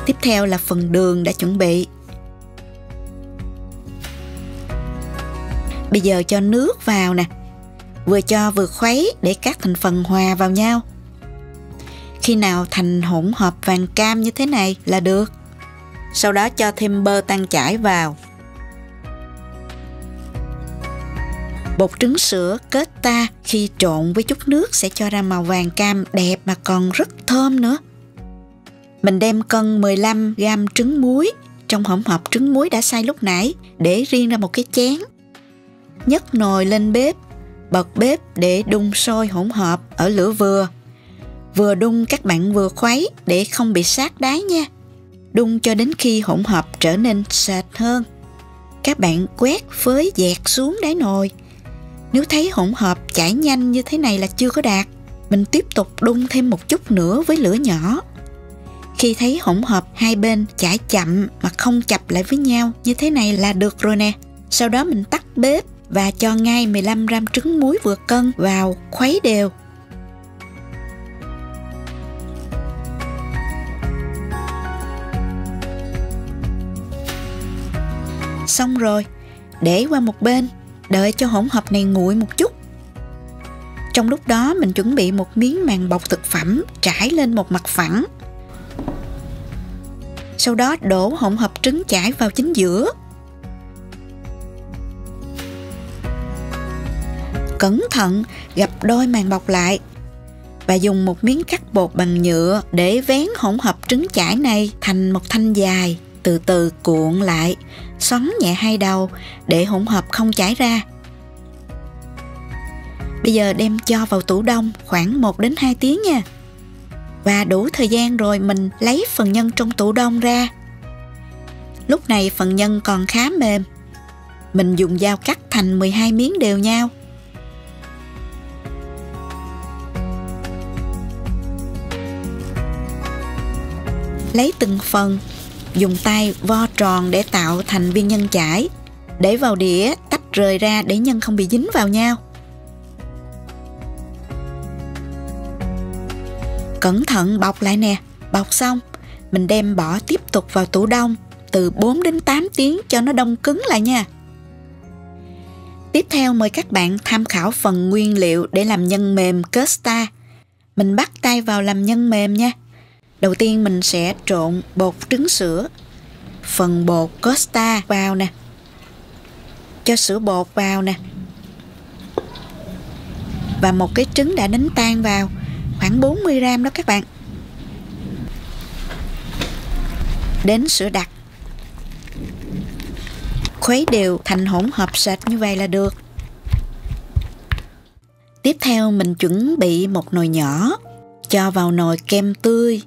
Tiếp theo là phần đường đã chuẩn bị. Bây giờ cho nước vào nè. Vừa cho vừa khuấy để các thành phần hòa vào nhau. Khi nào thành hỗn hợp vàng cam như thế này là được. Sau đó cho thêm bơ tan chảy vào. Bột trứng sữa kết ta khi trộn với chút nước sẽ cho ra màu vàng cam đẹp mà còn rất thơm nữa. Mình đem cân 15 g trứng muối trong hỗn hợp trứng muối đã xay lúc nãy để riêng ra một cái chén. Nhấc nồi lên bếp, bật bếp để đun sôi hỗn hợp ở lửa vừa. Vừa đun các bạn vừa khuấy để không bị sát đáy nha. Đun cho đến khi hỗn hợp trở nên sệt hơn. Các bạn quét phới dẹt xuống đáy nồi. Nếu thấy hỗn hợp chảy nhanh như thế này là chưa có đạt, mình tiếp tục đun thêm một chút nữa với lửa nhỏ. Khi thấy hỗn hợp hai bên chảy chậm mà không chập lại với nhau như thế này là được rồi nè. Sau đó mình tắt bếp và cho ngay 15 g trứng muối vừa cân vào khuấy đều. Xong rồi, để qua một bên, đợi cho hỗn hợp này nguội một chút. Trong lúc đó mình chuẩn bị một miếng màng bọc thực phẩm trải lên một mặt phẳng. Sau đó đổ hỗn hợp trứng chảy vào chính giữa. Cẩn thận gập đôi màng bọc lại và dùng một miếng cắt bột bằng nhựa để vén hỗn hợp trứng chảy này thành một thanh dài. Từ từ cuộn lại, xoắn nhẹ hai đầu để hỗn hợp không chảy ra. Bây giờ đem cho vào tủ đông khoảng 1 đến 2 tiếng nha. Và đủ thời gian rồi mình lấy phần nhân trong tủ đông ra. Lúc này phần nhân còn khá mềm. Mình dùng dao cắt thành 12 miếng đều nhau. Lấy từng phần, dùng tay vo tròn để tạo thành viên nhân chải. Để vào đĩa, tách rời ra để nhân không bị dính vào nhau. Cẩn thận bọc lại nè. Bọc xong, mình đem bỏ tiếp tục vào tủ đông từ 4 đến 8 tiếng cho nó đông cứng lại nha. Tiếp theo mời các bạn tham khảo phần nguyên liệu để làm nhân mềm Costa. Mình bắt tay vào làm nhân mềm nha. Đầu tiên mình sẽ trộn bột trứng sữa, phần bột Costa vào nè. Cho sữa bột vào nè. Và một cái trứng đã đánh tan vào, khoảng 40 g đó các bạn. Đến sữa đặc. Khuấy đều thành hỗn hợp sệt như vậy là được. Tiếp theo mình chuẩn bị một nồi nhỏ. Cho vào nồi kem tươi,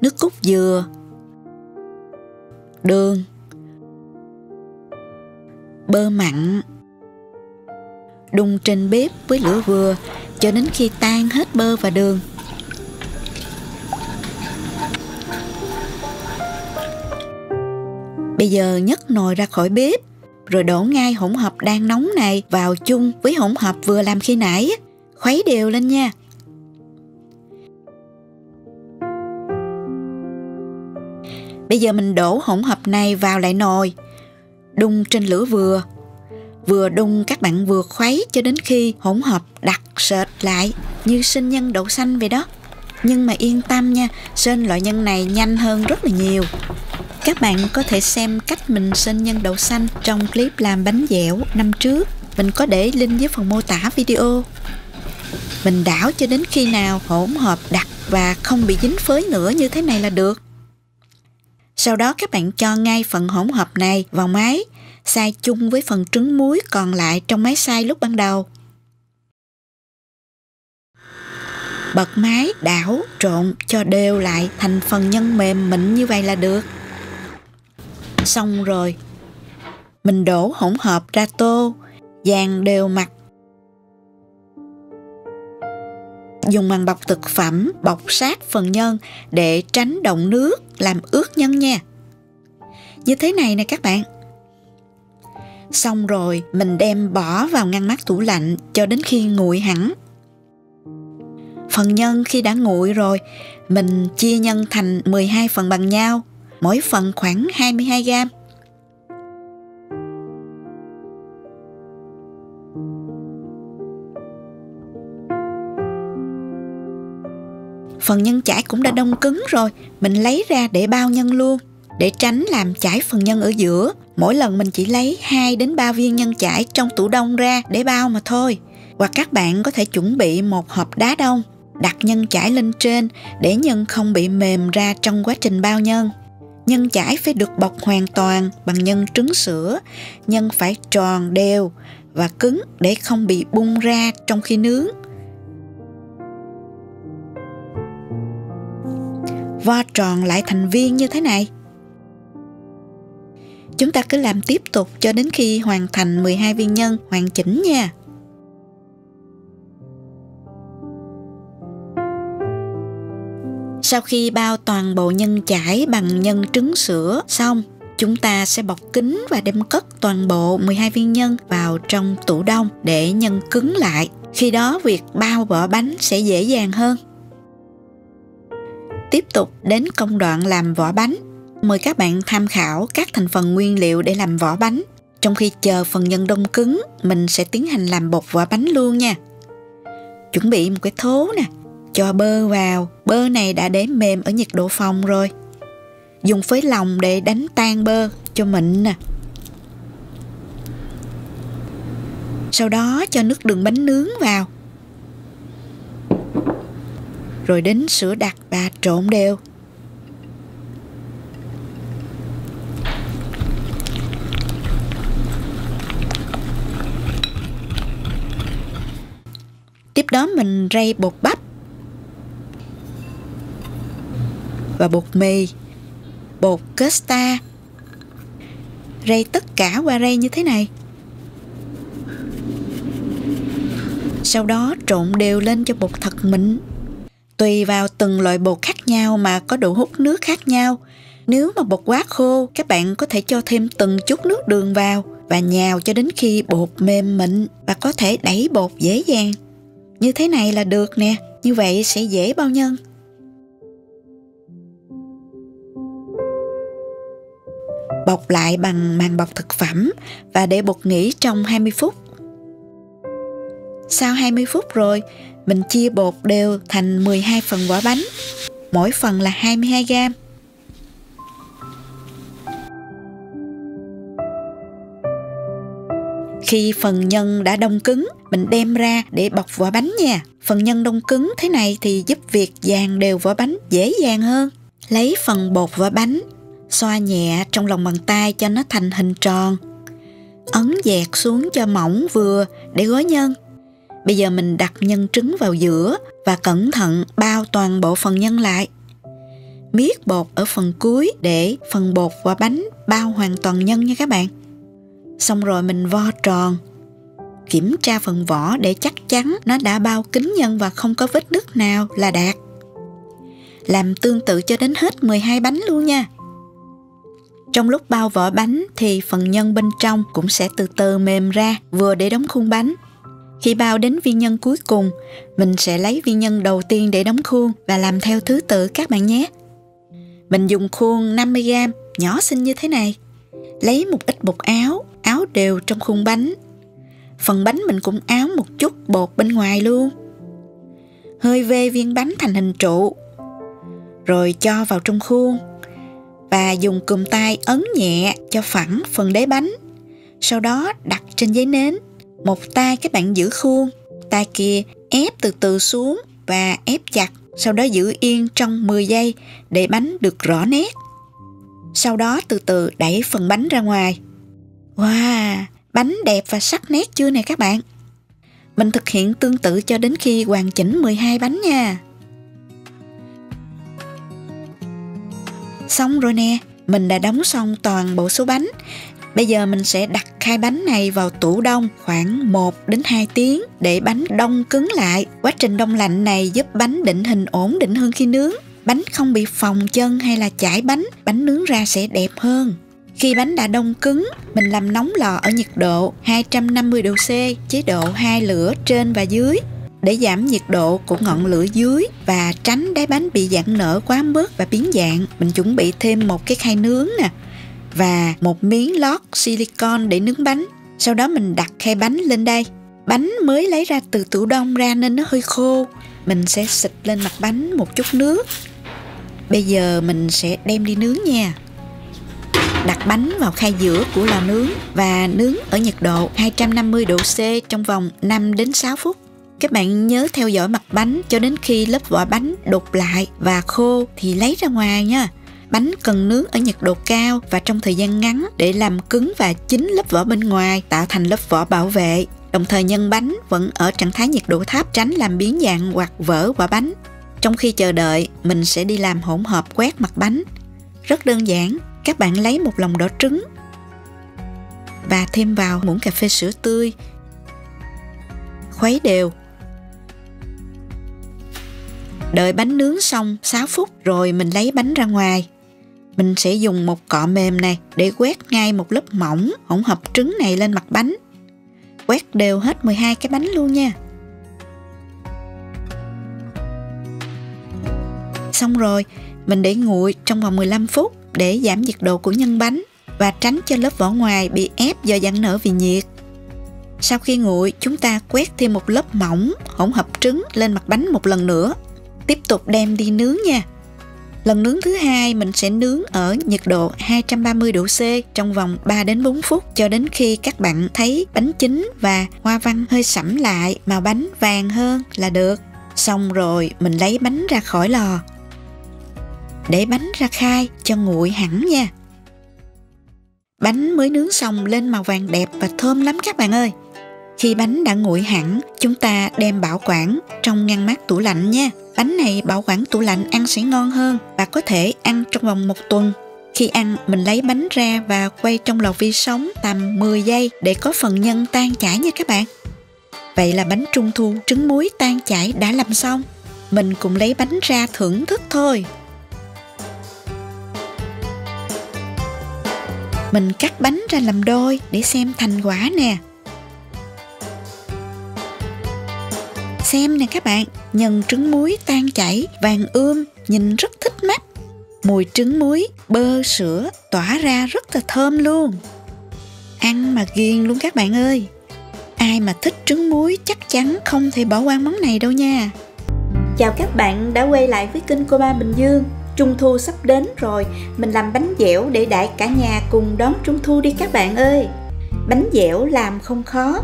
nước cốt dừa, đường, bơ mặn. Đun trên bếp với lửa vừa cho đến khi tan hết bơ và đường. Bây giờ nhấc nồi ra khỏi bếp, rồi đổ ngay hỗn hợp đang nóng này vào chung với hỗn hợp vừa làm khi nãy. Khuấy đều lên nha. Bây giờ mình đổ hỗn hợp này vào lại nồi, đun trên lửa vừa. Vừa đun các bạn vừa khuấy cho đến khi hỗn hợp đặc sệt lại như sên nhân đậu xanh vậy đó. Nhưng mà yên tâm nha, sên loại nhân này nhanh hơn rất là nhiều. Các bạn có thể xem cách mình sên nhân đậu xanh trong clip làm bánh dẻo năm trước. Mình có để link dưới phần mô tả video. Mình đảo cho đến khi nào hỗn hợp đặc và không bị dính phới nữa như thế này là được. Sau đó các bạn cho ngay phần hỗn hợp này vào máy, xay chung với phần trứng muối còn lại trong máy xay lúc ban đầu. Bật máy, đảo, trộn cho đều lại thành phần nhân mềm mịn như vậy là được. Xong rồi, mình đổ hỗn hợp ra tô, dàn đều mặt. Dùng màng bọc thực phẩm bọc sát phần nhân để tránh đọng nước làm ướt nhân nha. Như thế này nè các bạn. Xong rồi mình đem bỏ vào ngăn mát tủ lạnh cho đến khi nguội hẳn. Phần nhân khi đã nguội rồi, mình chia nhân thành 12 phần bằng nhau, mỗi phần khoảng 22 gram. Phần nhân chải cũng đã đông cứng rồi, mình lấy ra để bao nhân luôn, để tránh làm chảy phần nhân ở giữa. Mỗi lần mình chỉ lấy 2 đến 3 viên nhân chải trong tủ đông ra để bao mà thôi. Hoặc các bạn có thể chuẩn bị một hộp đá đông, đặt nhân chải lên trên để nhân không bị mềm ra trong quá trình bao nhân. Nhân chải phải được bọc hoàn toàn bằng nhân trứng sữa, nhân phải tròn đều và cứng để không bị bung ra trong khi nướng. Vo tròn lại thành viên như thế này. Chúng ta cứ làm tiếp tục cho đến khi hoàn thành 12 viên nhân hoàn chỉnh nha. Sau khi bao toàn bộ nhân chải bằng nhân trứng sữa xong, chúng ta sẽ bọc kín và đem cất toàn bộ 12 viên nhân vào trong tủ đông để nhân cứng lại. Khi đó việc bao vỏ bánh sẽ dễ dàng hơn. Tiếp tục đến công đoạn làm vỏ bánh. Mời các bạn tham khảo các thành phần nguyên liệu để làm vỏ bánh. Trong khi chờ phần nhân đông cứng, mình sẽ tiến hành làm bột vỏ bánh luôn nha. Chuẩn bị một cái thố nè, cho bơ vào. Bơ này đã để mềm ở nhiệt độ phòng rồi. Dùng phới lòng để đánh tan bơ cho mịn nè. Sau đó cho nước đường bánh nướng vào. Rồi đến sữa đặc và trộn đều. Tiếp đó mình rây bột bắp và bột mì, bột custard. Rây tất cả qua rây như thế này. Sau đó trộn đều lên cho bột thật mịn. Tùy vào từng loại bột khác nhau mà có độ hút nước khác nhau. Nếu mà bột quá khô, các bạn có thể cho thêm từng chút nước đường vào và nhào cho đến khi bột mềm mịn và có thể đẩy bột dễ dàng. Như thế này là được nè, như vậy sẽ dễ bao nhân. Bọc lại bằng màng bọc thực phẩm và để bột nghỉ trong 20 phút. Sau 20 phút rồi, mình chia bột đều thành 12 phần vỏ bánh, mỗi phần là 22 gram. Khi phần nhân đã đông cứng, mình đem ra để bọc vỏ bánh nha. Phần nhân đông cứng thế này thì giúp việc dàn đều vỏ bánh dễ dàng hơn. Lấy phần bột vỏ bánh, xoa nhẹ trong lòng bàn tay cho nó thành hình tròn. Ấn dẹt xuống cho mỏng vừa để gói nhân. Bây giờ mình đặt nhân trứng vào giữa và cẩn thận bao toàn bộ phần nhân lại. Miết bột ở phần cuối để phần bột vỏ bánh bao hoàn toàn nhân nha các bạn. Xong rồi mình vo tròn, kiểm tra phần vỏ để chắc chắn nó đã bao kín nhân và không có vết nứt nào là đạt. Làm tương tự cho đến hết 12 bánh luôn nha. Trong lúc bao vỏ bánh thì phần nhân bên trong cũng sẽ từ từ mềm ra, vừa để đóng khuôn bánh. Khi bao đến viên nhân cuối cùng, mình sẽ lấy viên nhân đầu tiên để đóng khuôn và làm theo thứ tự các bạn nhé. Mình dùng khuôn 50g, nhỏ xinh như thế này. Lấy một ít bột áo đều trong khuôn bánh. Phần bánh mình cũng áo một chút bột bên ngoài luôn. Hơi vê viên bánh thành hình trụ, rồi cho vào trong khuôn và dùng cùm tay ấn nhẹ cho phẳng phần đáy bánh. Sau đó đặt trên giấy nến. Một tay các bạn giữ khuôn, tay kia ép từ từ xuống và ép chặt. Sau đó giữ yên trong 10 giây để bánh được rõ nét. Sau đó từ từ đẩy phần bánh ra ngoài. Wow, bánh đẹp và sắc nét chưa nè các bạn? Mình thực hiện tương tự cho đến khi hoàn chỉnh 12 bánh nha. Xong rồi nè, mình đã đóng xong toàn bộ số bánh. Bây giờ mình sẽ đặt khai bánh này vào tủ đông khoảng 1 đến 2 tiếng để bánh đông cứng lại. Quá trình đông lạnh này giúp bánh định hình ổn định hơn khi nướng. Bánh không bị phồng chân hay là chảy bánh nướng ra sẽ đẹp hơn. Khi bánh đã đông cứng, mình làm nóng lò ở nhiệt độ 250 độ C, chế độ 2 lửa trên và dưới để giảm nhiệt độ của ngọn lửa dưới và tránh đáy bánh bị giãn nở quá mức và biến dạng. Mình chuẩn bị thêm một cái khay nướng nè và một miếng lót silicon để nướng bánh. Sau đó mình đặt khay bánh lên đây. Bánh mới lấy ra từ tủ đông ra nên nó hơi khô. Mình sẽ xịt lên mặt bánh một chút nước. Bây giờ mình sẽ đem đi nướng nha. Đặt bánh vào khay giữa của lò nướng và nướng ở nhiệt độ 250 độ C trong vòng 5 đến 6 phút. Các bạn nhớ theo dõi mặt bánh cho đến khi lớp vỏ bánh đục lại và khô thì lấy ra ngoài nha. Bánh cần nướng ở nhiệt độ cao và trong thời gian ngắn để làm cứng và chín lớp vỏ bên ngoài, tạo thành lớp vỏ bảo vệ. Đồng thời nhân bánh vẫn ở trạng thái nhiệt độ thấp, tránh làm biến dạng hoặc vỡ vỏ bánh. Trong khi chờ đợi, mình sẽ đi làm hỗn hợp quét mặt bánh. Rất đơn giản, các bạn lấy một lòng đỏ trứng và thêm vào muỗng cà phê sữa tươi. Khuấy đều. Đợi bánh nướng xong 6 phút rồi mình lấy bánh ra ngoài. Mình sẽ dùng một cọ mềm này để quét ngay một lớp mỏng hỗn hợp trứng này lên mặt bánh. Quét đều hết 12 cái bánh luôn nha. Xong rồi, mình để nguội trong vòng 15 phút để giảm nhiệt độ của nhân bánh và tránh cho lớp vỏ ngoài bị ép do giãn nở vì nhiệt. Sau khi nguội, chúng ta quét thêm một lớp mỏng hỗn hợp trứng lên mặt bánh một lần nữa. Tiếp tục đem đi nướng nha. Lần nướng thứ hai mình sẽ nướng ở nhiệt độ 230 độ C trong vòng 3 đến 4 phút cho đến khi các bạn thấy bánh chín và hoa văn hơi sẫm lại, màu bánh vàng hơn là được. Xong rồi mình lấy bánh ra khỏi lò. Để bánh ra khay cho nguội hẳn nha. Bánh mới nướng xong lên màu vàng đẹp và thơm lắm các bạn ơi. Khi bánh đã nguội hẳn, chúng ta đem bảo quản trong ngăn mát tủ lạnh nha. Bánh này bảo quản tủ lạnh ăn sẽ ngon hơn và có thể ăn trong vòng 1 tuần. Khi ăn, mình lấy bánh ra và quay trong lò vi sóng tầm 10 giây để có phần nhân tan chảy nha các bạn. Vậy là bánh trung thu trứng muối tan chảy đã làm xong. Mình cùng lấy bánh ra thưởng thức thôi. Mình cắt bánh ra làm đôi để xem thành quả nè. Xem nè các bạn, nhân trứng muối tan chảy vàng ươm nhìn rất thích mắt. Mùi trứng muối, bơ, sữa tỏa ra rất là thơm luôn. Ăn mà ghiền luôn các bạn ơi. Ai mà thích trứng muối chắc chắn không thể bỏ qua món này đâu nha. Chào các bạn đã quay lại với kênh Cô Ba Bình Dương. Trung thu sắp đến rồi, mình làm bánh dẻo để đãi cả nhà cùng đón Trung thu đi các bạn ơi. Bánh dẻo làm không khó,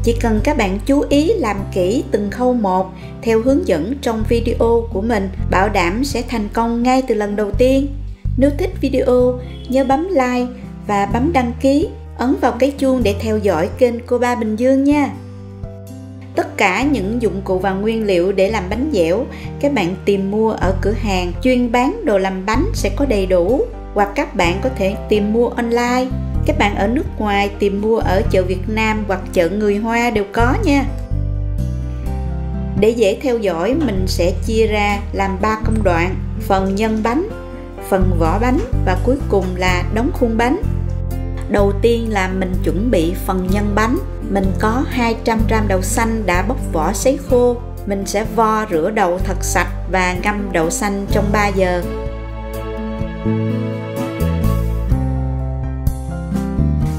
chỉ cần các bạn chú ý làm kỹ từng khâu một theo hướng dẫn trong video của mình, bảo đảm sẽ thành công ngay từ lần đầu tiên. Nếu thích video, nhớ bấm like và bấm đăng ký, ấn vào cái chuông để theo dõi kênh Cô Ba Bình Dương nha. Tất cả những dụng cụ và nguyên liệu để làm bánh dẻo các bạn tìm mua ở cửa hàng chuyên bán đồ làm bánh sẽ có đầy đủ. hoặc các bạn có thể tìm mua online. Các bạn ở nước ngoài tìm mua ở chợ Việt Nam hoặc chợ người Hoa đều có nha. Để dễ theo dõi, mình sẽ chia ra làm 3 công đoạn: phần nhân bánh, phần vỏ bánh và cuối cùng là đóng khuôn bánh. Đầu tiên là mình chuẩn bị phần nhân bánh. Mình có 200g đậu xanh đã bóc vỏ sấy khô. Mình sẽ vo rửa đậu thật sạch và ngâm đậu xanh trong 3 giờ.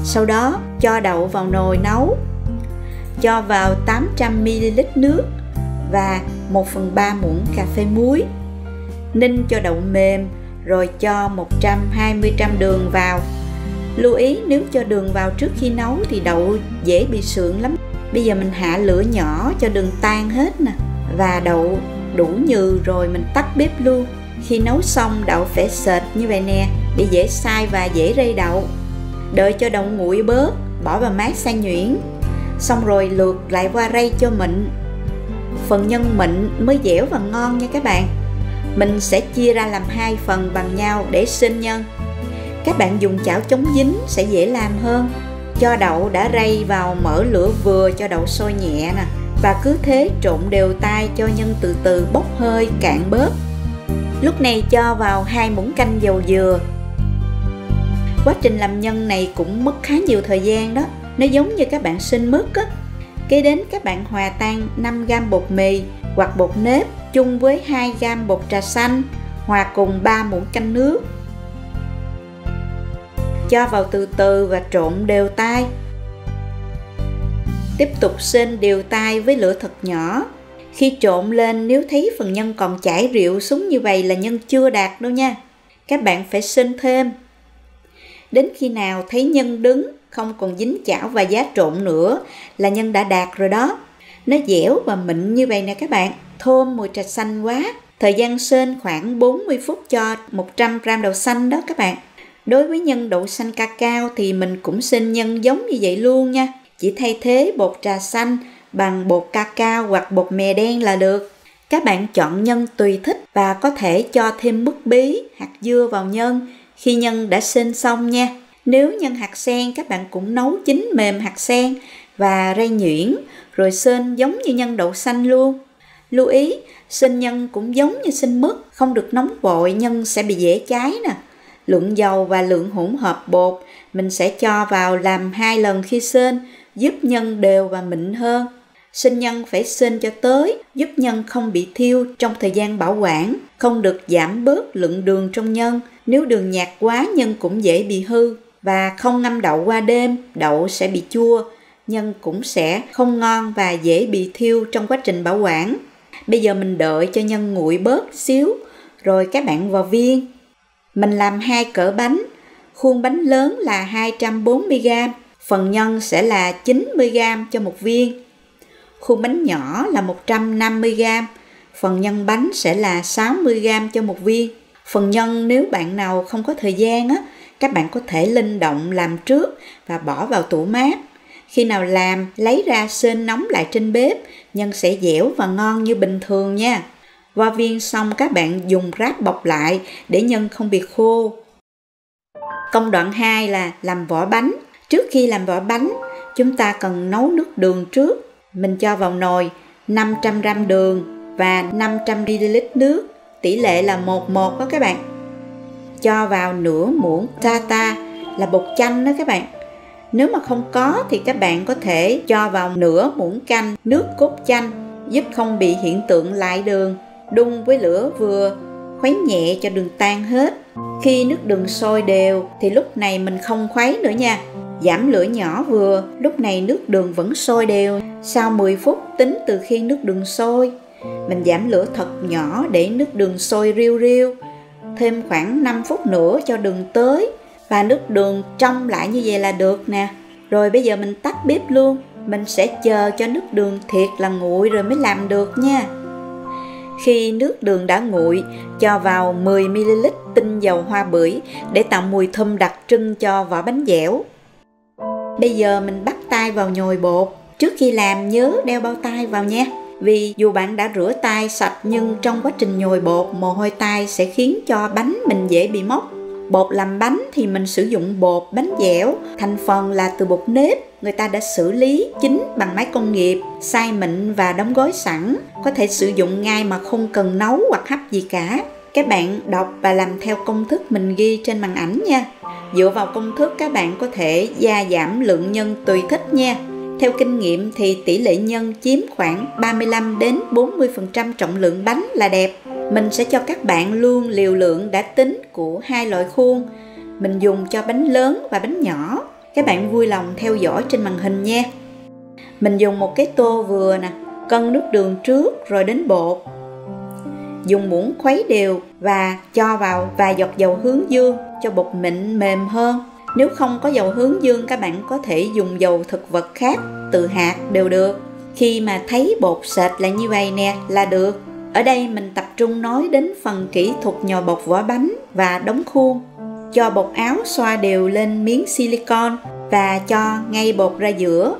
Sau đó cho đậu vào nồi nấu. Cho vào 800ml nước và 1/3 muỗng cà phê muối. Ninh cho đậu mềm rồi cho 120g đường vào. Lưu ý nếu cho đường vào trước khi nấu thì đậu dễ bị sượng lắm. Bây giờ mình hạ lửa nhỏ cho đường tan hết nè, và đậu đủ nhừ rồi mình tắt bếp luôn. Khi nấu xong đậu phải sệt như vậy nè để dễ xay và dễ rây đậu. Đợi cho đậu nguội bớt, bỏ vào mát xay nhuyễn. Xong rồi lượt lại qua rây cho mịn. Phần nhân mịn mới dẻo và ngon nha các bạn. Mình sẽ chia ra làm 2 phần bằng nhau để xên nhân. Các bạn dùng chảo chống dính sẽ dễ làm hơn. Cho đậu đã rây vào, mở lửa vừa cho đậu sôi nhẹ nè, và cứ thế trộn đều tay cho nhân từ từ bốc hơi cạn bớt. Lúc này cho vào 2 muỗng canh dầu dừa. Quá trình làm nhân này cũng mất khá nhiều thời gian đó, nó giống như các bạn xên mứt á. Kế đến các bạn hòa tan 5g bột mì hoặc bột nếp chung với 2g bột trà xanh, hòa cùng 3 muỗng canh nước. Cho vào từ từ và trộn đều tay. Tiếp tục xên đều tay với lửa thật nhỏ. Khi trộn lên nếu thấy phần nhân còn chảy rượu xuống như vậy là nhân chưa đạt đâu nha. Các bạn phải xên thêm. Đến khi nào thấy nhân đứng, không còn dính chảo và giá trộn nữa là nhân đã đạt rồi đó. Nó dẻo và mịn như vậy nè các bạn. Thơm mùi trà xanh quá. Thời gian xên khoảng 40 phút cho 100g đậu xanh đó các bạn. Đối với nhân đậu xanh cacao thì mình cũng xên nhân giống như vậy luôn nha. Chỉ thay thế bột trà xanh bằng bột cacao hoặc bột mè đen là được. Các bạn chọn nhân tùy thích và có thể cho thêm mứt bí, hạt dưa vào nhân khi nhân đã xên xong nha. Nếu nhân hạt sen các bạn cũng nấu chín mềm hạt sen và rây nhuyễn rồi xên giống như nhân đậu xanh luôn. Lưu ý, xên nhân cũng giống như xên mứt, không được nóng vội, nhân sẽ bị dễ cháy nè. Lượng dầu và lượng hỗn hợp bột mình sẽ cho vào làm 2 lần khi xên, giúp nhân đều và mịn hơn. Xên nhân phải xên cho tới, giúp nhân không bị thiêu trong thời gian bảo quản, không được giảm bớt lượng đường trong nhân. Nếu đường nhạt quá nhân cũng dễ bị hư, và không ngâm đậu qua đêm, đậu sẽ bị chua, nhân cũng sẽ không ngon và dễ bị thiêu trong quá trình bảo quản. Bây giờ mình đợi cho nhân nguội bớt xíu, rồi các bạn vào viên. Mình làm 2 cỡ bánh, khuôn bánh lớn là 240g, phần nhân sẽ là 90g cho một viên. Khuôn bánh nhỏ là 150g, phần nhân bánh sẽ là 60g cho một viên. Phần nhân nếu bạn nào không có thời gian á, các bạn có thể linh động làm trước và bỏ vào tủ mát. Khi nào làm, lấy ra sên nóng lại trên bếp, nhân sẽ dẻo và ngon như bình thường nha. Vo viên xong các bạn dùng ráp bọc lại để nhân không bị khô. Công đoạn 2 là làm vỏ bánh. Trước khi làm vỏ bánh, chúng ta cần nấu nước đường trước. Mình cho vào nồi 500g đường và 500ml nước, tỷ lệ là 1:1 đó các bạn. Cho vào nửa muỗng tartar là bột chanh đó các bạn. Nếu mà không có thì các bạn có thể cho vào nửa muỗng canh nước cốt chanh, giúp không bị hiện tượng lại đường. Đun với lửa vừa, khuấy nhẹ cho đường tan hết. Khi nước đường sôi đều thì lúc này mình không khuấy nữa nha. Giảm lửa nhỏ vừa, lúc này nước đường vẫn sôi đều. Sau 10 phút tính từ khi nước đường sôi. Mình giảm lửa thật nhỏ để nước đường sôi riu riu. Thêm khoảng 5 phút nữa cho đường tới và nước đường trong lại như vậy là được nè. Rồi bây giờ mình tắt bếp luôn. Mình sẽ chờ cho nước đường thiệt là nguội rồi mới làm được nha. Khi nước đường đã nguội, cho vào 10ml tinh dầu hoa bưởi để tạo mùi thơm đặc trưng cho vỏ bánh dẻo. Bây giờ mình bắt tay vào nhồi bột. Trước khi làm nhớ đeo bao tay vào nha. Vì dù bạn đã rửa tay sạch nhưng trong quá trình nhồi bột, mồ hôi tay sẽ khiến cho bánh mình dễ bị mốc. Bột làm bánh thì mình sử dụng bột bánh dẻo, thành phần là từ bột nếp. Người ta đã xử lý chín bằng máy công nghiệp, xay mịn và đóng gói sẵn. Có thể sử dụng ngay mà không cần nấu hoặc hấp gì cả. Các bạn đọc và làm theo công thức mình ghi trên màn ảnh nha. Dựa vào công thức các bạn có thể gia giảm lượng nhân tùy thích nha. Theo kinh nghiệm thì tỷ lệ nhân chiếm khoảng 35 đến 40% trọng lượng bánh là đẹp. Mình sẽ cho các bạn luôn liều lượng đã tính của hai loại khuôn. Mình dùng cho bánh lớn và bánh nhỏ. Các bạn vui lòng theo dõi trên màn hình nha. Mình dùng một cái tô vừa nè, cân nước đường trước rồi đến bột. Dùng muỗng khuấy đều và cho vào vài giọt dầu hướng dương cho bột mịn mềm hơn. Nếu không có dầu hướng dương, các bạn có thể dùng dầu thực vật khác, từ hạt đều được. Khi mà thấy bột sệt là như vậy nè là được. Ở đây mình tập trung nói đến phần kỹ thuật nhồi bột vỏ bánh và đóng khuôn. Cho bột áo xoa đều lên miếng silicon và cho ngay bột ra giữa.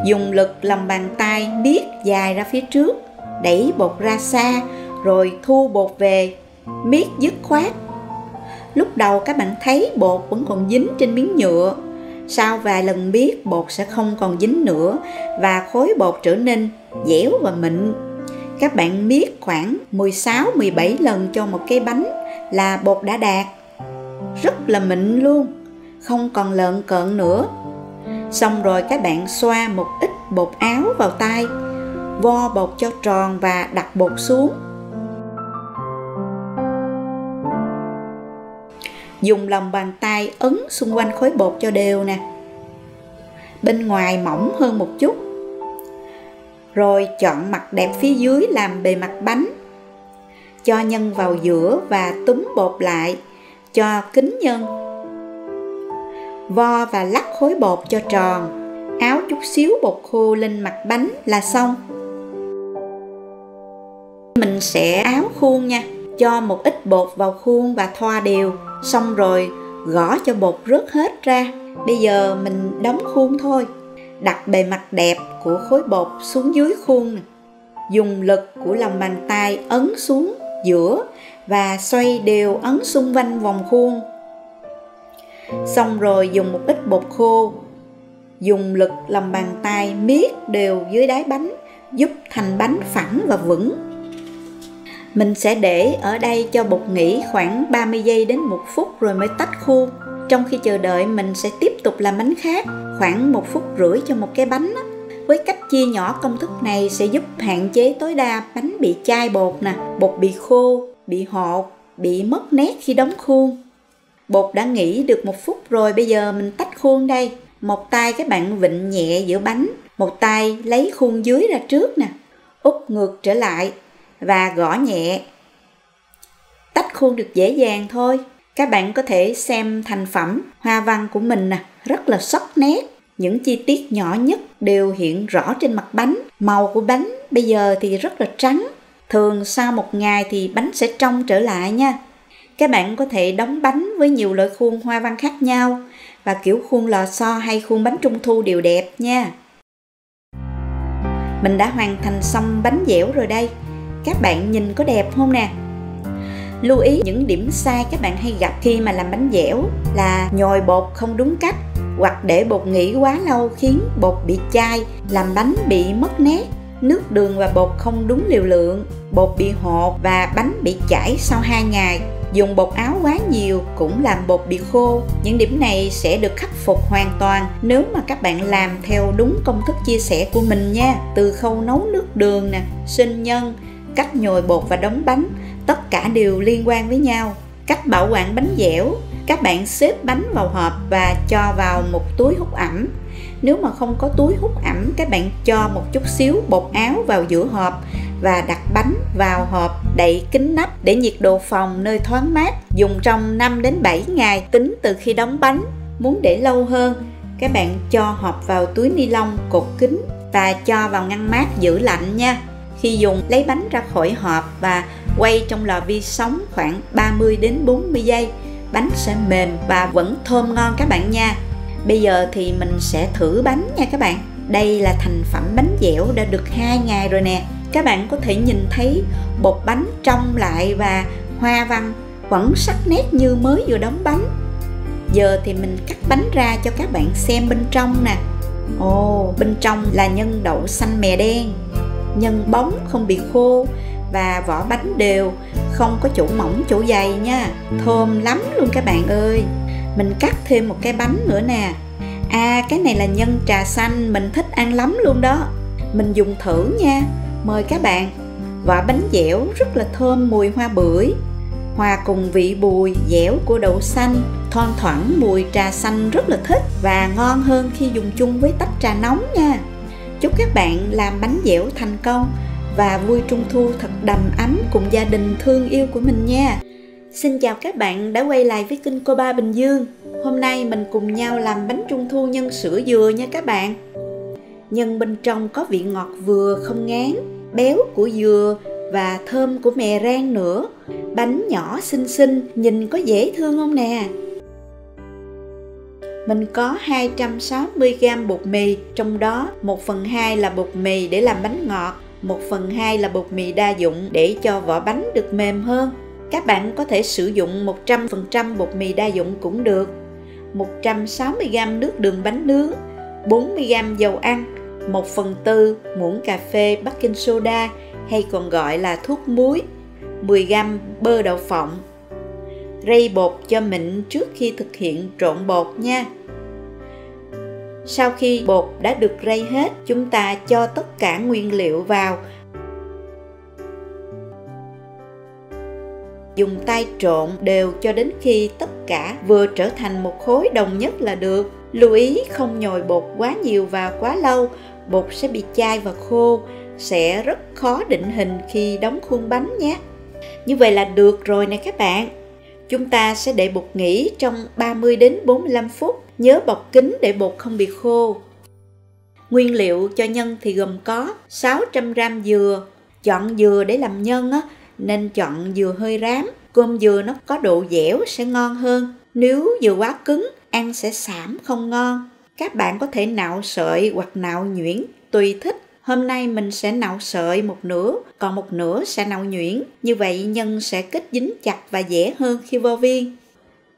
Dùng lực lòng bàn tay miết dài ra phía trước, đẩy bột ra xa rồi thu bột về, miết dứt khoát. Lúc đầu các bạn thấy bột vẫn còn dính trên miếng nhựa. Sau vài lần miết, bột sẽ không còn dính nữa và khối bột trở nên dẻo và mịn. Các bạn miết khoảng 16-17 lần cho một cái bánh là bột đã đạt. Rất là mịn luôn, không còn lợn cợn nữa. Xong rồi các bạn xoa một ít bột áo vào tay, vo bột cho tròn và đặt bột xuống. Dùng lòng bàn tay ấn xung quanh khối bột cho đều nè. Bên ngoài mỏng hơn một chút. Rồi chọn mặt đẹp phía dưới làm bề mặt bánh. Cho nhân vào giữa và túm bột lại, cho kín nhân. Vo và lắc khối bột cho tròn, áo chút xíu bột khô lên mặt bánh là xong. Mình sẽ áo khuôn nha. Cho một ít bột vào khuôn và thoa đều. Xong rồi gõ cho bột rớt hết ra. Bây giờ mình đóng khuôn thôi. Đặt bề mặt đẹp của khối bột xuống dưới khuôn. Dùng lực của lòng bàn tay ấn xuống giữa và xoay đều ấn xung quanh vòng khuôn. Xong rồi dùng một ít bột khô. Dùng lực lòng bàn tay miết đều dưới đáy bánh, giúp thành bánh phẳng và vững. Mình sẽ để ở đây cho bột nghỉ khoảng 30 giây đến 1 phút rồi mới tách khuôn. Trong khi chờ đợi mình sẽ tiếp tục làm bánh khác, khoảng 1 phút rưỡi cho một cái bánh. Với cách chia nhỏ công thức này sẽ giúp hạn chế tối đa bánh bị chai bột nè, bột bị khô, bị hột, bị mất nét khi đóng khuôn. Bột đã nghỉ được 1 phút rồi, bây giờ mình tách khuôn đây. Một tay các bạn vịn nhẹ giữa bánh, một tay lấy khuôn dưới ra trước nè, úp ngược trở lại và gõ nhẹ. Tách khuôn được dễ dàng thôi. Các bạn có thể xem thành phẩm hoa văn của mình nè, rất là sắc nét. Những chi tiết nhỏ nhất đều hiện rõ trên mặt bánh. Màu của bánh bây giờ thì rất là trắng. Thường sau một ngày thì bánh sẽ trong trở lại nha. Các bạn có thể đóng bánh với nhiều loại khuôn hoa văn khác nhau. Và kiểu khuôn lò xo hay khuôn bánh trung thu đều đẹp nha. Mình đã hoàn thành xong bánh dẻo rồi đây. Các bạn nhìn có đẹp không nè? Lưu ý những điểm sai các bạn hay gặp khi mà làm bánh dẻo là nhồi bột không đúng cách, hoặc để bột nghỉ quá lâu khiến bột bị chai, làm bánh bị mất nét, nước đường và bột không đúng liều lượng, bột bị hột và bánh bị chảy sau 2 ngày. Dùng bột áo quá nhiều cũng làm bột bị khô. Những điểm này sẽ được khắc phục hoàn toàn nếu mà các bạn làm theo đúng công thức chia sẻ của mình nha. Từ khâu nấu nước đường nè, sinh nhân, cách nhồi bột và đóng bánh, tất cả đều liên quan với nhau. Cách bảo quản bánh dẻo, các bạn xếp bánh vào hộp và cho vào một túi hút ẩm. Nếu mà không có túi hút ẩm, các bạn cho một chút xíu bột áo vào giữa hộp và đặt bánh vào hộp, đậy kín nắp để nhiệt độ phòng nơi thoáng mát. Dùng trong 5 đến 7 ngày tính từ khi đóng bánh. Muốn để lâu hơn, các bạn cho hộp vào túi ni lông cột kín và cho vào ngăn mát giữ lạnh nha. Khi dùng, lấy bánh ra khỏi hộp và quay trong lò vi sóng khoảng 30 đến 40 giây. Bánh sẽ mềm và vẫn thơm ngon các bạn nha. Bây giờ thì mình sẽ thử bánh nha các bạn. Đây là thành phẩm bánh dẻo đã được 2 ngày rồi nè. Các bạn có thể nhìn thấy bột bánh trong lại và hoa văn vẫn sắc nét như mới vừa đóng bánh. Giờ thì mình cắt bánh ra cho các bạn xem bên trong nè. Ồ, bên trong là nhân đậu xanh mè đen, nhân bóng không bị khô và vỏ bánh đều, không có chỗ mỏng chỗ dày nha. Thơm lắm luôn các bạn ơi. Mình cắt thêm một cái bánh nữa nè. Cái này là nhân trà xanh, mình thích ăn lắm luôn đó. Mình dùng thử nha, mời các bạn. Vỏ bánh dẻo rất là thơm mùi hoa bưởi, hòa cùng vị bùi dẻo của đậu xanh, thoang thoảng mùi trà xanh rất là thích và ngon hơn khi dùng chung với tách trà nóng nha. Chúc các bạn làm bánh dẻo thành công và vui Trung thu thật đầm ấm cùng gia đình thương yêu của mình nha. Xin chào các bạn đã quay lại với kênh Cô Ba Bình Dương. Hôm nay mình cùng nhau làm bánh Trung thu nhân sữa dừa nha các bạn. Nhân bên trong có vị ngọt vừa không ngán, béo của dừa và thơm của mè rang nữa. Bánh nhỏ xinh xinh, nhìn có dễ thương không nè. Mình có 260g bột mì, trong đó 1/2 là bột mì để làm bánh ngọt, 1/2 là bột mì đa dụng để cho vỏ bánh được mềm hơn. Các bạn có thể sử dụng 100% bột mì đa dụng cũng được. 160g nước đường bánh nướng, 40g dầu ăn, 1/4 muỗng cà phê baking soda hay còn gọi là thuốc muối, 10g bơ đậu phộng. Rây bột cho mịn trước khi thực hiện trộn bột nha. Sau khi bột đã được rây hết, chúng ta cho tất cả nguyên liệu vào. Dùng tay trộn đều cho đến khi tất cả vừa trở thành một khối đồng nhất là được. Lưu ý không nhồi bột quá nhiều và quá lâu, bột sẽ bị chai và khô, sẽ rất khó định hình khi đóng khuôn bánh nhé. Như vậy là được rồi nè các bạn. Chúng ta sẽ để bột nghỉ trong 30 đến 45 phút, nhớ bọc kín để bột không bị khô. Nguyên liệu cho nhân thì gồm có 600g dừa. Chọn dừa để làm nhân nên chọn dừa hơi rám. Cơm dừa nó có độ dẻo sẽ ngon hơn. Nếu dừa quá cứng, ăn sẽ xảm không ngon. Các bạn có thể nạo sợi hoặc nạo nhuyễn, tùy thích. Hôm nay mình sẽ nạo sợi một nửa, còn một nửa sẽ nạo nhuyễn. Như vậy nhân sẽ kết dính chặt và dẻ hơn khi vo viên.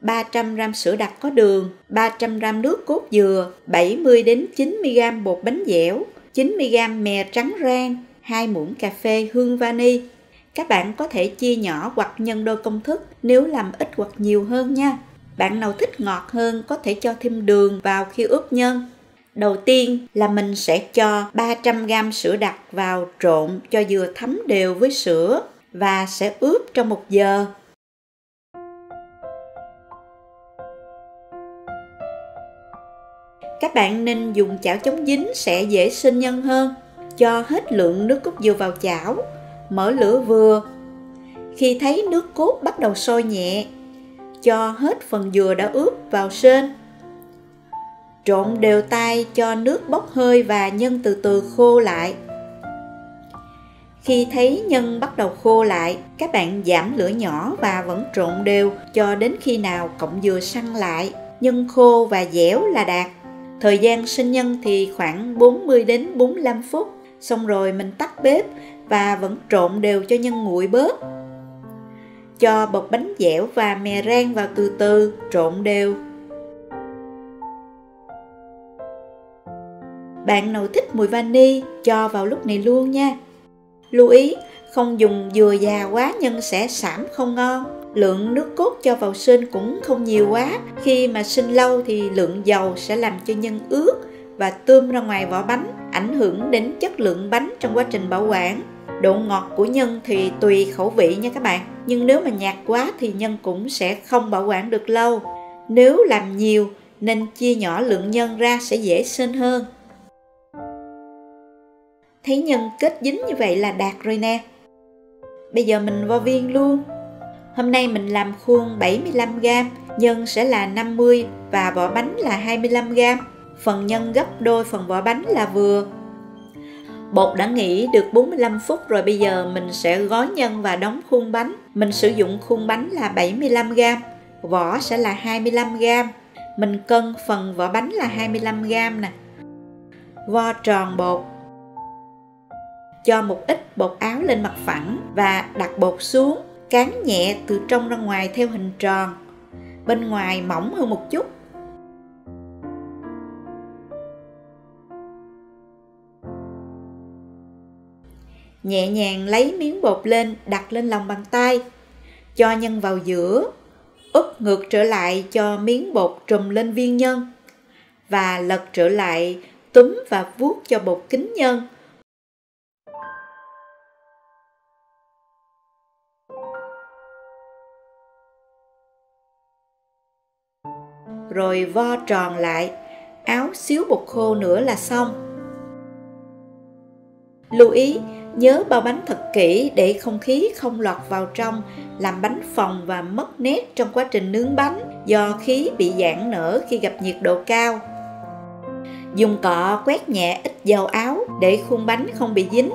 300g sữa đặc có đường, 300g nước cốt dừa, 70 đến 90g bột bánh dẻo, 90g mè trắng rang, 2 muỗng cà phê hương vani. Các bạn có thể chia nhỏ hoặc nhân đôi công thức nếu làm ít hoặc nhiều hơn nha. Bạn nào thích ngọt hơn có thể cho thêm đường vào khi ướp nhân. Đầu tiên là mình sẽ cho 300g sữa đặc vào trộn cho dừa thấm đều với sữa và sẽ ướp trong 1 giờ. Các bạn nên dùng chảo chống dính sẽ dễ sinh nhân hơn. Cho hết lượng nước cốt dừa vào chảo, mở lửa vừa. Khi thấy nước cốt bắt đầu sôi nhẹ, cho hết phần dừa đã ướp vào sên. Trộn đều tay cho nước bốc hơi và nhân từ từ khô lại. Khi thấy nhân bắt đầu khô lại, các bạn giảm lửa nhỏ và vẫn trộn đều cho đến khi nào cọng dừa săn lại, nhân khô và dẻo là đạt. Thời gian sinh nhân thì khoảng 40 đến 45 phút. Xong rồi mình tắt bếp và vẫn trộn đều cho nhân nguội bớt. Cho bột bánh dẻo và mè rang vào từ từ, trộn đều. Bạn nào thích mùi vani, cho vào lúc này luôn nha. Lưu ý, không dùng dừa già quá nhân sẽ xảm không ngon. Lượng nước cốt cho vào sên cũng không nhiều quá. Khi mà sinh lâu thì lượng dầu sẽ làm cho nhân ướt và tươm ra ngoài vỏ bánh, ảnh hưởng đến chất lượng bánh trong quá trình bảo quản. Độ ngọt của nhân thì tùy khẩu vị nha các bạn. Nhưng nếu mà nhạt quá thì nhân cũng sẽ không bảo quản được lâu. Nếu làm nhiều nên chia nhỏ lượng nhân ra sẽ dễ sinh hơn. Thấy nhân kết dính như vậy là đạt rồi nè. Bây giờ mình vo viên luôn. Hôm nay mình làm khuôn 75g, nhân sẽ là 50 và vỏ bánh là 25g. Phần nhân gấp đôi phần vỏ bánh là vừa. Bột đã nghỉ được 45 phút rồi, bây giờ mình sẽ gói nhân và đóng khuôn bánh. Mình sử dụng khuôn bánh là 75g, vỏ sẽ là 25g. Mình cân phần vỏ bánh là 25g nè. Vo tròn bột. Cho một ít bột áo lên mặt phẳng và đặt bột xuống. cán nhẹ từ trong ra ngoài theo hình tròn, bên ngoài mỏng hơn một chút. Nhẹ nhàng lấy miếng bột lên, đặt lên lòng bàn tay, cho nhân vào giữa, úp ngược trở lại cho miếng bột trùm lên viên nhân, và lật trở lại, túm và vuốt cho bột kín nhân. Rồi vo tròn lại, áo xíu bột khô nữa là xong. Lưu ý, nhớ bao bánh thật kỹ để không khí không lọt vào trong, làm bánh phồng và mất nét trong quá trình nướng bánh do khí bị giãn nở khi gặp nhiệt độ cao. Dùng cọ quét nhẹ ít dầu áo để khuôn bánh không bị dính.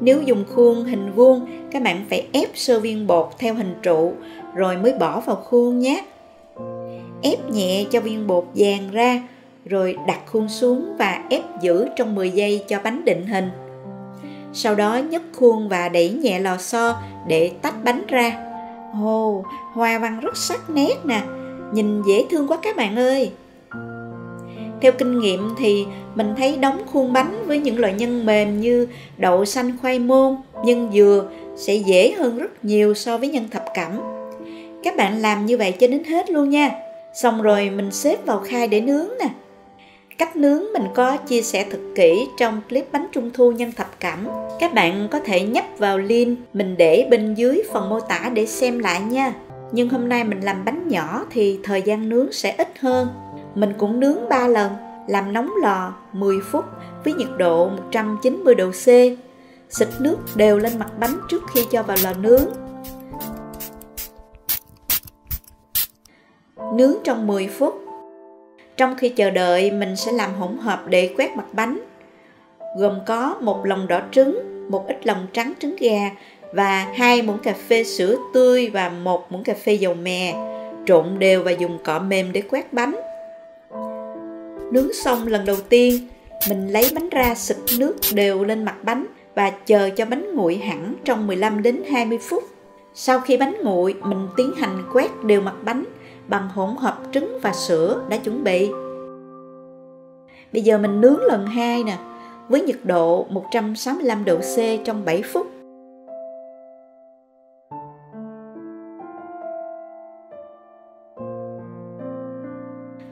Nếu dùng khuôn hình vuông, các bạn phải ép sơ viên bột theo hình trụ rồi mới bỏ vào khuôn nhé. Ép nhẹ cho viên bột dàn ra, rồi đặt khuôn xuống và ép giữ trong 10 giây cho bánh định hình. Sau đó nhấc khuôn và đẩy nhẹ lò xo để tách bánh ra. Hoa văn rất sắc nét nè, nhìn dễ thương quá các bạn ơi. Theo kinh nghiệm thì mình thấy đóng khuôn bánh với những loại nhân mềm như đậu xanh, khoai môn, nhân dừa sẽ dễ hơn rất nhiều so với nhân thập cẩm. Các bạn làm như vậy cho đến hết luôn nha. Xong rồi mình xếp vào khay để nướng nè. Cách nướng mình có chia sẻ thật kỹ trong clip bánh trung thu nhân thập cẩm. Các bạn có thể nhấp vào link mình để bên dưới phần mô tả để xem lại nha. Nhưng hôm nay mình làm bánh nhỏ thì thời gian nướng sẽ ít hơn. Mình cũng nướng 3 lần, làm nóng lò 10 phút với nhiệt độ 190 độ C. Xịt nước đều lên mặt bánh trước khi cho vào lò nướng. Nướng trong 10 phút. Trong khi chờ đợi, mình sẽ làm hỗn hợp để quét mặt bánh, gồm có 1 lòng đỏ trứng, 1 ít lòng trắng trứng gà và 2 muỗng cà phê sữa tươi và 1 muỗng cà phê dầu mè. Trộn đều và dùng cọ mềm để quét bánh. Nướng xong lần đầu tiên, mình lấy bánh ra, xịt nước đều lên mặt bánh và chờ cho bánh nguội hẳn trong 15 đến 20 phút. Sau khi bánh nguội, mình tiến hành quét đều mặt bánh bằng hỗn hợp trứng và sữa đã chuẩn bị. Bây giờ mình nướng lần 2 nè, với nhiệt độ 165 độ C trong 7 phút.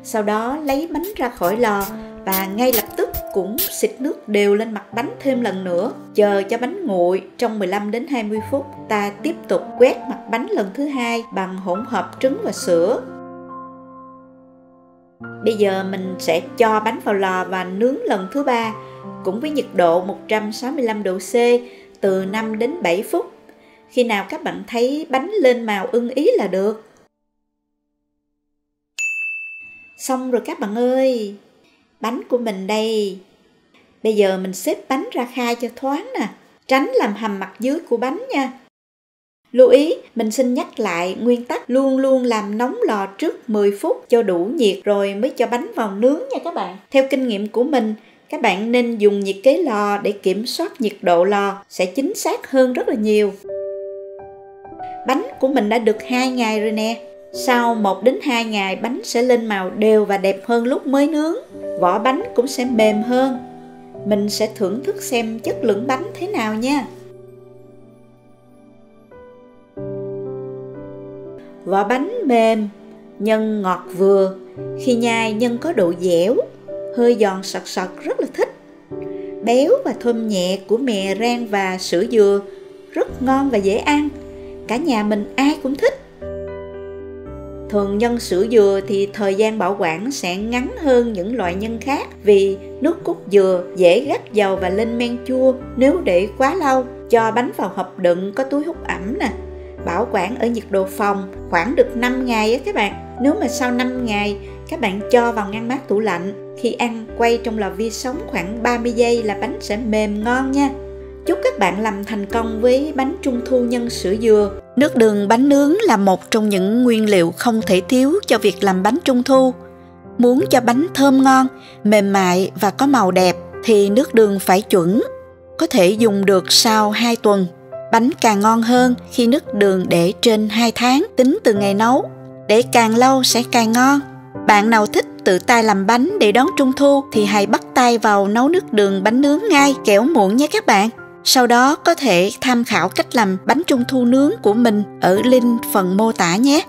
Sau đó lấy bánh ra khỏi lò và ngay lập tức cũng xịt nước đều lên mặt bánh thêm lần nữa. Chờ cho bánh nguội trong 15 đến 20 phút, ta tiếp tục quét mặt bánh lần thứ 2 bằng hỗn hợp trứng và sữa. Bây giờ mình sẽ cho bánh vào lò và nướng lần thứ 3, cũng với nhiệt độ 165 độ C từ 5 đến 7 phút. Khi nào các bạn thấy bánh lên màu ưng ý là được. Xong rồi các bạn ơi, bánh của mình đây. Bây giờ mình xếp bánh ra khay cho thoáng nè, tránh làm hầm mặt dưới của bánh nha. Lưu ý, mình xin nhắc lại nguyên tắc luôn luôn làm nóng lò trước 10 phút cho đủ nhiệt rồi mới cho bánh vào nướng nha các bạn. Theo kinh nghiệm của mình, các bạn nên dùng nhiệt kế lò để kiểm soát nhiệt độ lò sẽ chính xác hơn rất là nhiều. Bánh của mình đã được 2 ngày rồi nè. Sau 1 đến 2 ngày bánh sẽ lên màu đều và đẹp hơn lúc mới nướng. Vỏ bánh cũng sẽ mềm hơn. Mình sẽ thưởng thức xem chất lượng bánh thế nào nha. Vỏ bánh mềm, nhân ngọt vừa. Khi nhai nhân có độ dẻo, hơi giòn sật sật rất là thích. Béo và thơm nhẹ của mè rang và sữa dừa rất ngon và dễ ăn. Cả nhà mình ai cũng thích. Thường nhân sữa dừa thì thời gian bảo quản sẽ ngắn hơn những loại nhân khác vì nước cốt dừa dễ gắt dầu và lên men chua nếu để quá lâu. Cho bánh vào hộp đựng có túi hút ẩm nè, bảo quản ở nhiệt độ phòng khoảng được 5 ngày á các bạn. Nếu mà sau 5 ngày các bạn cho vào ngăn mát tủ lạnh, khi ăn quay trong lò vi sóng khoảng 30 giây là bánh sẽ mềm ngon nha. Chúc các bạn làm thành công với bánh trung thu nhân sữa dừa. Nước đường bánh nướng là một trong những nguyên liệu không thể thiếu cho việc làm bánh trung thu. Muốn cho bánh thơm ngon, mềm mại và có màu đẹp thì nước đường phải chuẩn, có thể dùng được sau 2 tuần. Bánh càng ngon hơn khi nước đường để trên 2 tháng tính từ ngày nấu. Để càng lâu sẽ càng ngon. Bạn nào thích tự tay làm bánh để đón Trung thu thì hãy bắt tay vào nấu nước đường bánh nướng ngay, kẻo muộn nhé các bạn. Sau đó có thể tham khảo cách làm bánh Trung thu nướng của mình ở link phần mô tả nhé.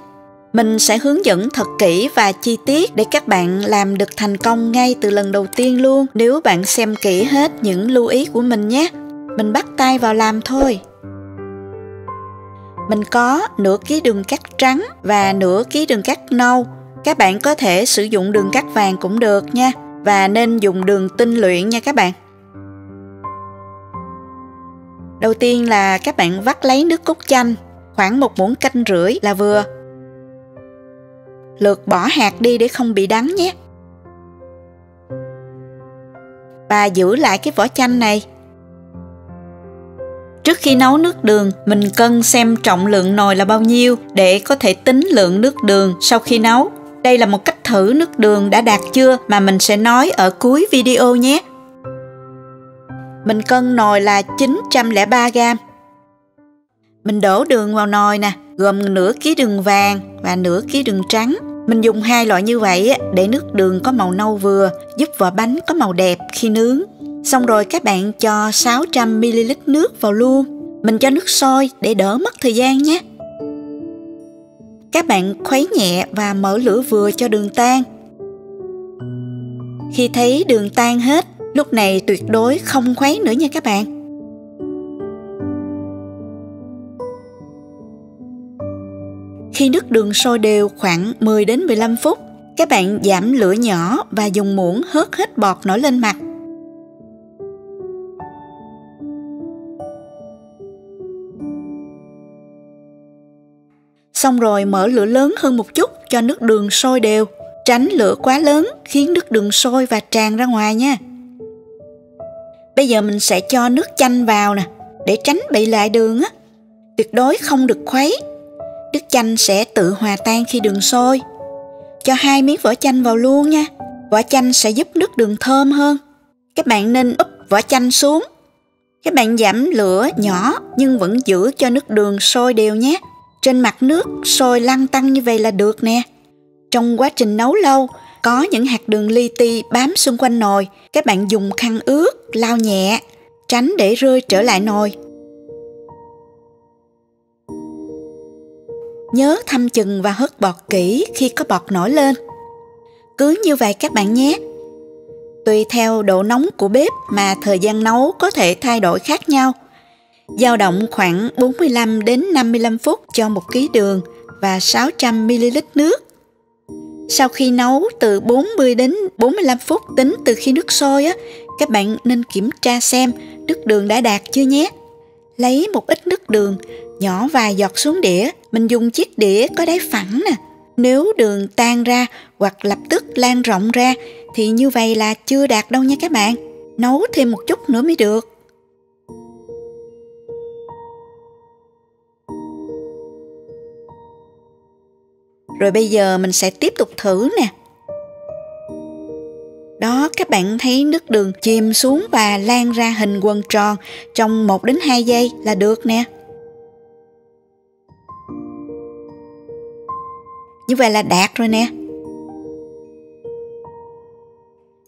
Mình sẽ hướng dẫn thật kỹ và chi tiết để các bạn làm được thành công ngay từ lần đầu tiên luôn, nếu bạn xem kỹ hết những lưu ý của mình nhé. Mình bắt tay vào làm thôi. Mình có nửa ký đường cát trắng và nửa ký đường cát nâu. Các bạn có thể sử dụng đường cát vàng cũng được nha. Và nên dùng đường tinh luyện nha các bạn. Đầu tiên là các bạn vắt lấy nước cốt chanh, khoảng 1 muỗng canh rưỡi là vừa. Lược bỏ hạt đi để không bị đắng nhé. Và giữ lại cái vỏ chanh này. Trước khi nấu nước đường, mình cân xem trọng lượng nồi là bao nhiêu để có thể tính lượng nước đường sau khi nấu. Đây là một cách thử nước đường đã đạt chưa mà mình sẽ nói ở cuối video nhé. Mình cân nồi là 903 g. Mình đổ đường vào nồi nè, gồm nửa ký đường vàng và nửa ký đường trắng. Mình dùng 2 loại như vậy để nước đường có màu nâu vừa, giúp vỏ bánh có màu đẹp khi nướng. Xong rồi các bạn cho 600ml nước vào luôn. Mình cho nước sôi để đỡ mất thời gian nhé. Các bạn khuấy nhẹ và mở lửa vừa cho đường tan. Khi thấy đường tan hết, lúc này tuyệt đối không khuấy nữa nha các bạn. Khi nước đường sôi đều khoảng 10 đến 15 phút, các bạn giảm lửa nhỏ và dùng muỗng hớt hết bọt nổi lên mặt. Xong rồi mở lửa lớn hơn một chút cho nước đường sôi đều. Tránh lửa quá lớn khiến nước đường sôi và tràn ra ngoài nha. Bây giờ mình sẽ cho nước chanh vào nè, để tránh bị lại đường á. Tuyệt đối không được khuấy. Nước chanh sẽ tự hòa tan khi đường sôi. Cho 2 miếng vỏ chanh vào luôn nha. Vỏ chanh sẽ giúp nước đường thơm hơn. Các bạn nên úp vỏ chanh xuống. Các bạn giảm lửa nhỏ nhưng vẫn giữ cho nước đường sôi đều nhé. Trên mặt nước sôi lăn tăn như vậy là được nè. Trong quá trình nấu lâu, có những hạt đường li ti bám xung quanh nồi. Các bạn dùng khăn ướt, lau nhẹ, tránh để rơi trở lại nồi. Nhớ thăm chừng và hớt bọt kỹ khi có bọt nổi lên. Cứ như vậy các bạn nhé. Tùy theo độ nóng của bếp mà thời gian nấu có thể thay đổi khác nhau. Dao động khoảng 45 đến 55 phút cho 1 kg đường và 600ml nước. Sau khi nấu từ 40 đến 45 phút tính từ khi nước sôi các bạn nên kiểm tra xem nước đường đã đạt chưa nhé. Lấy một ít nước đường, nhỏ vài giọt xuống đĩa. Mình dùng chiếc đĩa có đáy phẳng nè. Nếu đường tan ra hoặc lập tức lan rộng ra thì như vậy là chưa đạt đâu nha các bạn. Nấu thêm một chút nữa mới được. Rồi bây giờ mình sẽ tiếp tục thử nè. Đó, các bạn thấy nước đường chìm xuống và lan ra hình quần tròn trong 1 đến 2 giây là được nè. Như vậy là đạt rồi nè.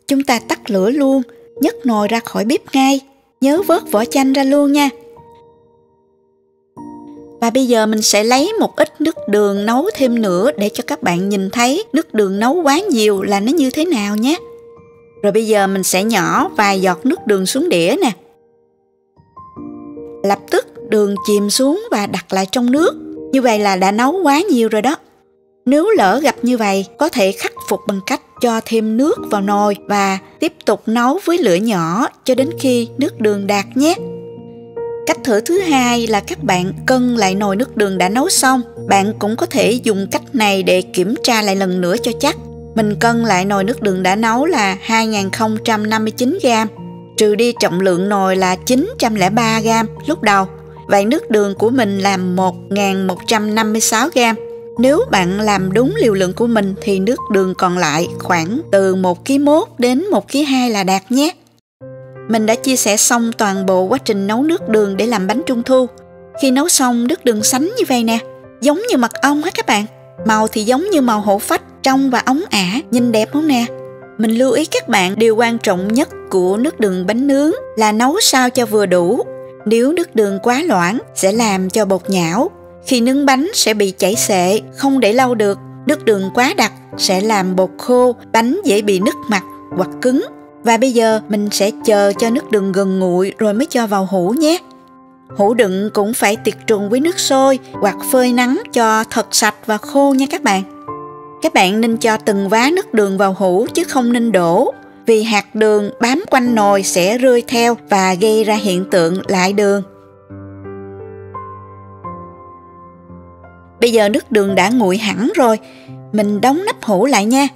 Chúng ta tắt lửa luôn, nhấc nồi ra khỏi bếp ngay. Nhớ vớt vỏ chanh ra luôn nha. Và bây giờ mình sẽ lấy một ít nước đường nấu thêm nữa để cho các bạn nhìn thấy nước đường nấu quá nhiều là nó như thế nào nhé. Rồi bây giờ mình sẽ nhỏ vài giọt nước đường xuống đĩa nè. Lập tức đường chìm xuống và đặt lại trong nước. Như vậy là đã nấu quá nhiều rồi đó. Nếu lỡ gặp như vậy, có thể khắc phục bằng cách cho thêm nước vào nồi và tiếp tục nấu với lửa nhỏ cho đến khi nước đường đạt nhé. Cách thử thứ hai là các bạn cân lại nồi nước đường đã nấu xong. Bạn cũng có thể dùng cách này để kiểm tra lại lần nữa cho chắc. Mình cân lại nồi nước đường đã nấu là 2059g, trừ đi trọng lượng nồi là 903g lúc đầu. Vậy nước đường của mình là 1156g. Nếu bạn làm đúng liều lượng của mình thì nước đường còn lại khoảng từ 1,1 kg đến 1,2 kg là đạt nhé. Mình đã chia sẻ xong toàn bộ quá trình nấu nước đường để làm bánh trung thu. Khi nấu xong nước đường sánh như vậy nè, giống như mật ong á các bạn. Màu thì giống như màu hổ phách, trong và óng ả, nhìn đẹp không nè? Mình lưu ý các bạn, điều quan trọng nhất của nước đường bánh nướng là nấu sao cho vừa đủ. Nếu nước đường quá loãng sẽ làm cho bột nhão. Khi nướng bánh sẽ bị chảy xệ, không để lâu được. Nước đường quá đặc sẽ làm bột khô, bánh dễ bị nứt mặt hoặc cứng. Và bây giờ mình sẽ chờ cho nước đường gần nguội rồi mới cho vào hũ nhé. Hũ đựng cũng phải tiệt trùng với nước sôi hoặc phơi nắng cho thật sạch và khô nha các bạn. Các bạn nên cho từng vá nước đường vào hũ chứ không nên đổ, vì hạt đường bám quanh nồi sẽ rơi theo và gây ra hiện tượng lại đường. Bây giờ nước đường đã nguội hẳn rồi, mình đóng nắp hũ lại nha.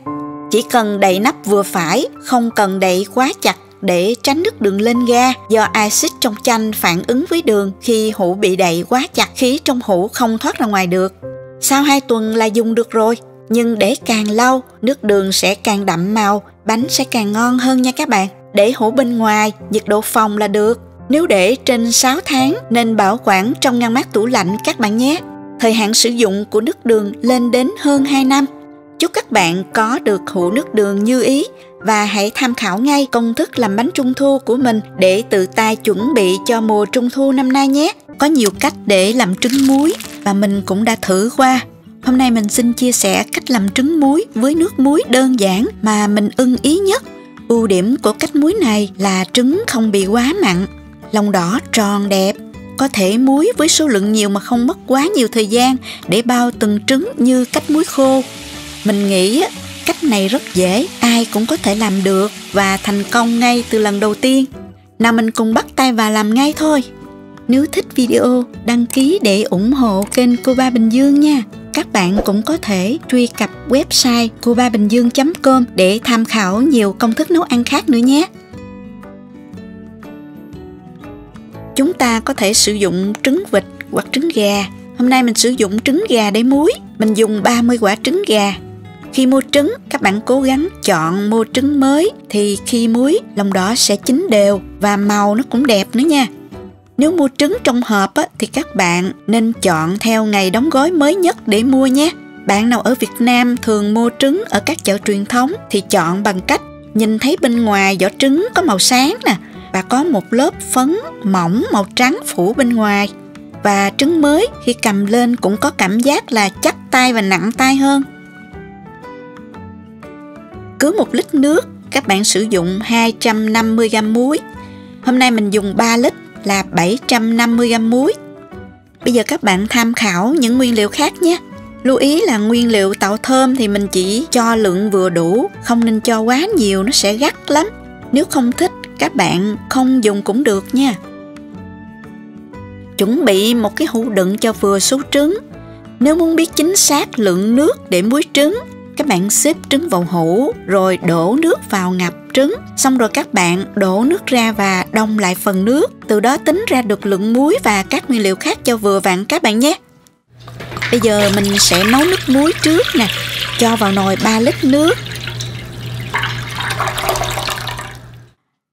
Chỉ cần đậy nắp vừa phải, không cần đậy quá chặt để tránh nước đường lên ga, do axit trong chanh phản ứng với đường khi hũ bị đậy quá chặt, khí trong hũ không thoát ra ngoài được. Sau 2 tuần là dùng được rồi, nhưng để càng lâu, nước đường sẽ càng đậm màu, bánh sẽ càng ngon hơn nha các bạn. Để hũ bên ngoài, nhiệt độ phòng là được. Nếu để trên 6 tháng nên bảo quản trong ngăn mát tủ lạnh các bạn nhé. Thời hạn sử dụng của nước đường lên đến hơn 2 năm. Chúc các bạn có được hũ nước đường như ý và hãy tham khảo ngay công thức làm bánh trung thu của mình để tự tay chuẩn bị cho mùa trung thu năm nay nhé. Có nhiều cách để làm trứng muối và mình cũng đã thử qua. Hôm nay mình xin chia sẻ cách làm trứng muối với nước muối đơn giản mà mình ưng ý nhất. Ưu điểm của cách muối này là trứng không bị quá mặn, lòng đỏ tròn đẹp, có thể muối với số lượng nhiều mà không mất quá nhiều thời gian để bao từng trứng như cách muối khô. Mình nghĩ cách này rất dễ, ai cũng có thể làm được và thành công ngay từ lần đầu tiên. Nào mình cùng bắt tay vào làm ngay thôi. Nếu thích video, đăng ký để ủng hộ kênh Cô Ba Bình Dương nha. Các bạn cũng có thể truy cập website cobabình-dương.com để tham khảo nhiều công thức nấu ăn khác nữa nhé. Chúng ta có thể sử dụng trứng vịt hoặc trứng gà. Hôm nay mình sử dụng trứng gà để muối. Mình dùng 30 quả trứng gà. Khi mua trứng, các bạn cố gắng chọn mua trứng mới thì khi muối, lòng đỏ sẽ chín đều và màu nó cũng đẹp nữa nha. Nếu mua trứng trong hộp thì các bạn nên chọn theo ngày đóng gói mới nhất để mua nhé. Bạn nào ở Việt Nam thường mua trứng ở các chợ truyền thống thì chọn bằng cách nhìn thấy bên ngoài vỏ trứng có màu sáng nè và có một lớp phấn mỏng màu trắng phủ bên ngoài. Và trứng mới khi cầm lên cũng có cảm giác là chắc tay và nặng tay hơn. Cứ 1 lít nước, các bạn sử dụng 250g muối. Hôm nay mình dùng 3 lít là 750g muối. Bây giờ các bạn tham khảo những nguyên liệu khác nhé. Lưu ý là nguyên liệu tạo thơm thì mình chỉ cho lượng vừa đủ, không nên cho quá nhiều, nó sẽ gắt lắm. Nếu không thích, các bạn không dùng cũng được nha. Chuẩn bị một cái hũ đựng cho vừa số trứng. Nếu muốn biết chính xác lượng nước để muối trứng, các bạn xếp trứng vào hũ rồi đổ nước vào ngập trứng. Xong rồi các bạn đổ nước ra và đông lại phần nước. Từ đó tính ra được lượng muối và các nguyên liệu khác cho vừa vặn các bạn nhé. Bây giờ mình sẽ nấu nước muối trước nè. Cho vào nồi 3 lít nước.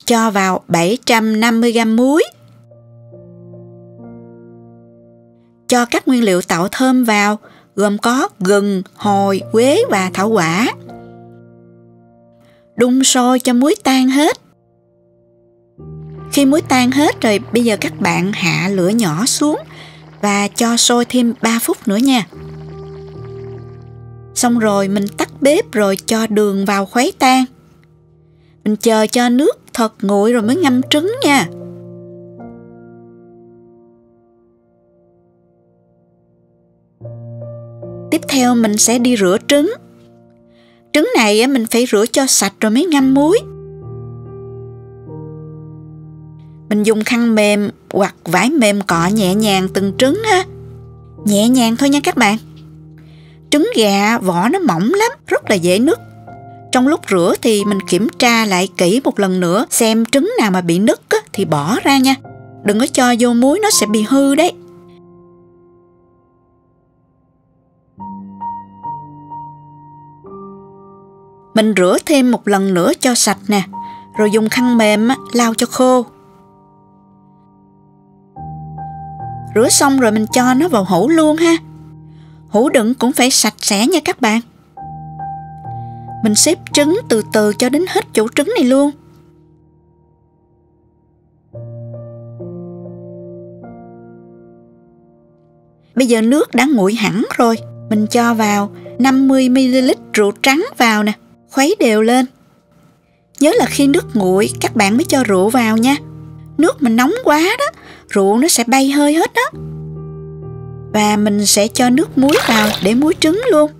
Cho vào 750g muối. Cho các nguyên liệu tạo thơm vào, gồm có gừng, hồi, quế và thảo quả. Đun sôi cho muối tan hết. Khi muối tan hết rồi, bây giờ các bạn hạ lửa nhỏ xuống và cho sôi thêm 3 phút nữa nha. Xong rồi mình tắt bếp rồi cho đường vào khuấy tan. Mình chờ cho nước thật nguội rồi mới ngâm trứng nha. Tiếp theo mình sẽ đi rửa trứng. Trứng này mình phải rửa cho sạch rồi mới ngâm muối. Mình dùng khăn mềm hoặc vải mềm cọ nhẹ nhàng từng trứng ha. Nhẹ nhàng thôi nha các bạn. Trứng gà vỏ nó mỏng lắm, rất là dễ nứt. Trong lúc rửa thì mình kiểm tra lại kỹ một lần nữa, xem trứng nào mà bị nứt thì bỏ ra nha. Đừng có cho vô muối, nó sẽ bị hư đấy. Mình rửa thêm một lần nữa cho sạch nè, rồi dùng khăn mềm lau cho khô. Rửa xong rồi mình cho nó vào hũ luôn ha. Hũ đựng cũng phải sạch sẽ nha các bạn. Mình xếp trứng từ từ cho đến hết chỗ trứng này luôn. Bây giờ nước đã nguội hẳn rồi. Mình cho vào 50ml rượu trắng vào nè. Khuấy đều lên. Nhớ là khi nước nguội các bạn mới cho rượu vào nha. Nước mà nóng quá đó, rượu nó sẽ bay hơi hết đó. Và mình sẽ cho nước muối vào để muối trứng luôn.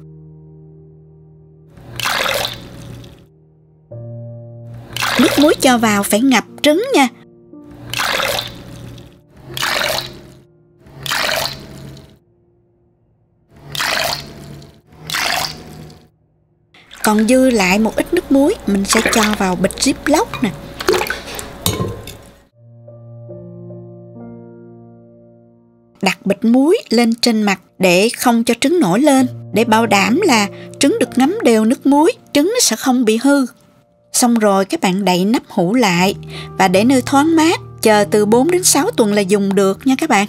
Nước muối cho vào phải ngập trứng nha. Còn dư lại một ít nước muối mình sẽ cho vào bịch Ziploc nè. Đặt bịch muối lên trên mặt để không cho trứng nổi lên, để bảo đảm là trứng được ngấm đều nước muối, trứng nó sẽ không bị hư. Xong rồi các bạn đậy nắp hũ lại và để nơi thoáng mát, chờ từ 4 đến 6 tuần là dùng được nha các bạn.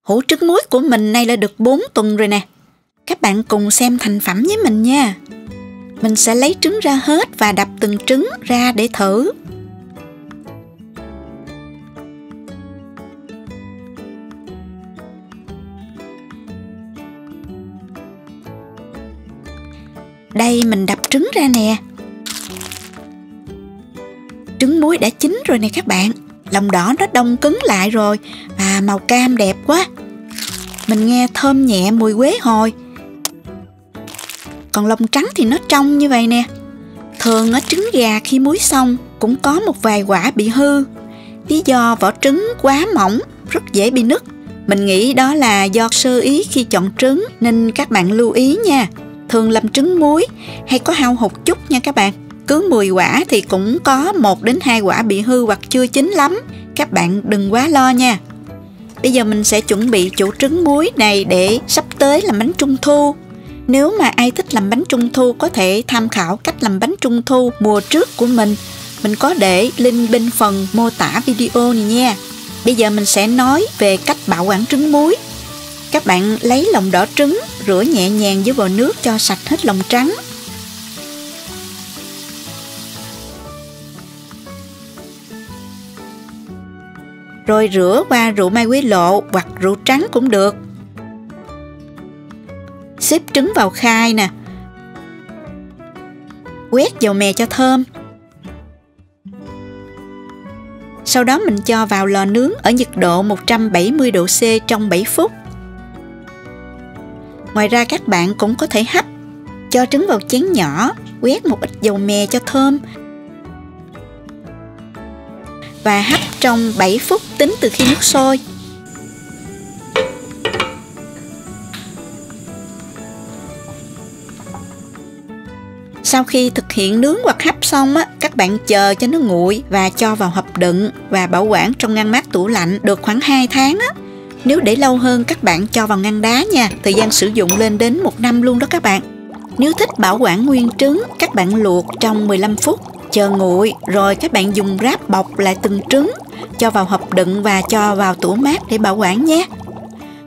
Hũ trứng muối của mình nay là được 4 tuần rồi nè. Các bạn cùng xem thành phẩm với mình nha. Mình sẽ lấy trứng ra hết và đập từng trứng ra để thử. Đây mình đập trứng ra nè. Trứng muối đã chín rồi nè các bạn. Lòng đỏ nó đông cứng lại rồi và màu cam đẹp quá. Mình nghe thơm nhẹ mùi quế hồi. Còn lòng trắng thì nó trong như vậy nè. Thường ở trứng gà khi muối xong cũng có một vài quả bị hư. Lý do vỏ trứng quá mỏng, rất dễ bị nứt. Mình nghĩ đó là do sơ ý khi chọn trứng nên các bạn lưu ý nha. Thường làm trứng muối hay có hao hụt chút nha các bạn. Cứ 10 quả thì cũng có 1 đến 2 quả bị hư hoặc chưa chín lắm. Các bạn đừng quá lo nha. Bây giờ mình sẽ chuẩn bị chỗ trứng muối này để sắp tới làm bánh trung thu. Nếu mà ai thích làm bánh trung thu có thể tham khảo cách làm bánh trung thu mùa trước của mình. Mình có để link bên phần mô tả video này nha. Bây giờ mình sẽ nói về cách bảo quản trứng muối. Các bạn lấy lòng đỏ trứng, rửa nhẹ nhàng với vòi nước cho sạch hết lòng trắng. Rồi rửa qua rượu mai quế lộ hoặc rượu trắng cũng được. Xếp trứng vào khay nè. Quét dầu mè cho thơm. Sau đó mình cho vào lò nướng ở nhiệt độ 170 độ C trong 7 phút. Ngoài ra các bạn cũng có thể hấp. Cho trứng vào chén nhỏ, quét một ít dầu mè cho thơm. Và hấp trong 7 phút tính từ khi nước sôi. Sau khi thực hiện nướng hoặc hấp xong các bạn chờ cho nó nguội và cho vào hộp đựng và bảo quản trong ngăn mát tủ lạnh được khoảng 2 tháng Nếu để lâu hơn các bạn cho vào ngăn đá nha, thời gian sử dụng lên đến 1 năm luôn đó các bạn. Nếu thích bảo quản nguyên trứng, các bạn luộc trong 15 phút, chờ nguội rồi các bạn dùng ráp bọc lại từng trứng, cho vào hộp đựng và cho vào tủ mát để bảo quản nhé.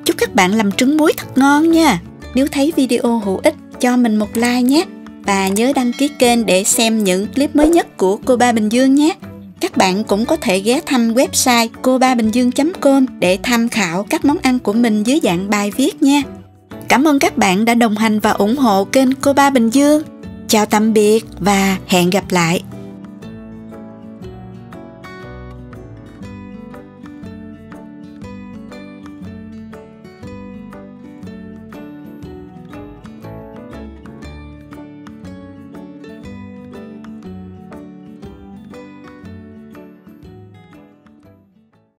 Chúc các bạn làm trứng muối thật ngon nha. Nếu thấy video hữu ích cho mình một like nhé. Và nhớ đăng ký kênh để xem những clip mới nhất của Cô Ba Bình Dương nhé. Các bạn cũng có thể ghé thăm website cobabình-dương.com để tham khảo các món ăn của mình dưới dạng bài viết nha. Cảm ơn các bạn đã đồng hành và ủng hộ kênh Cô Ba Bình Dương. Chào tạm biệt và hẹn gặp lại.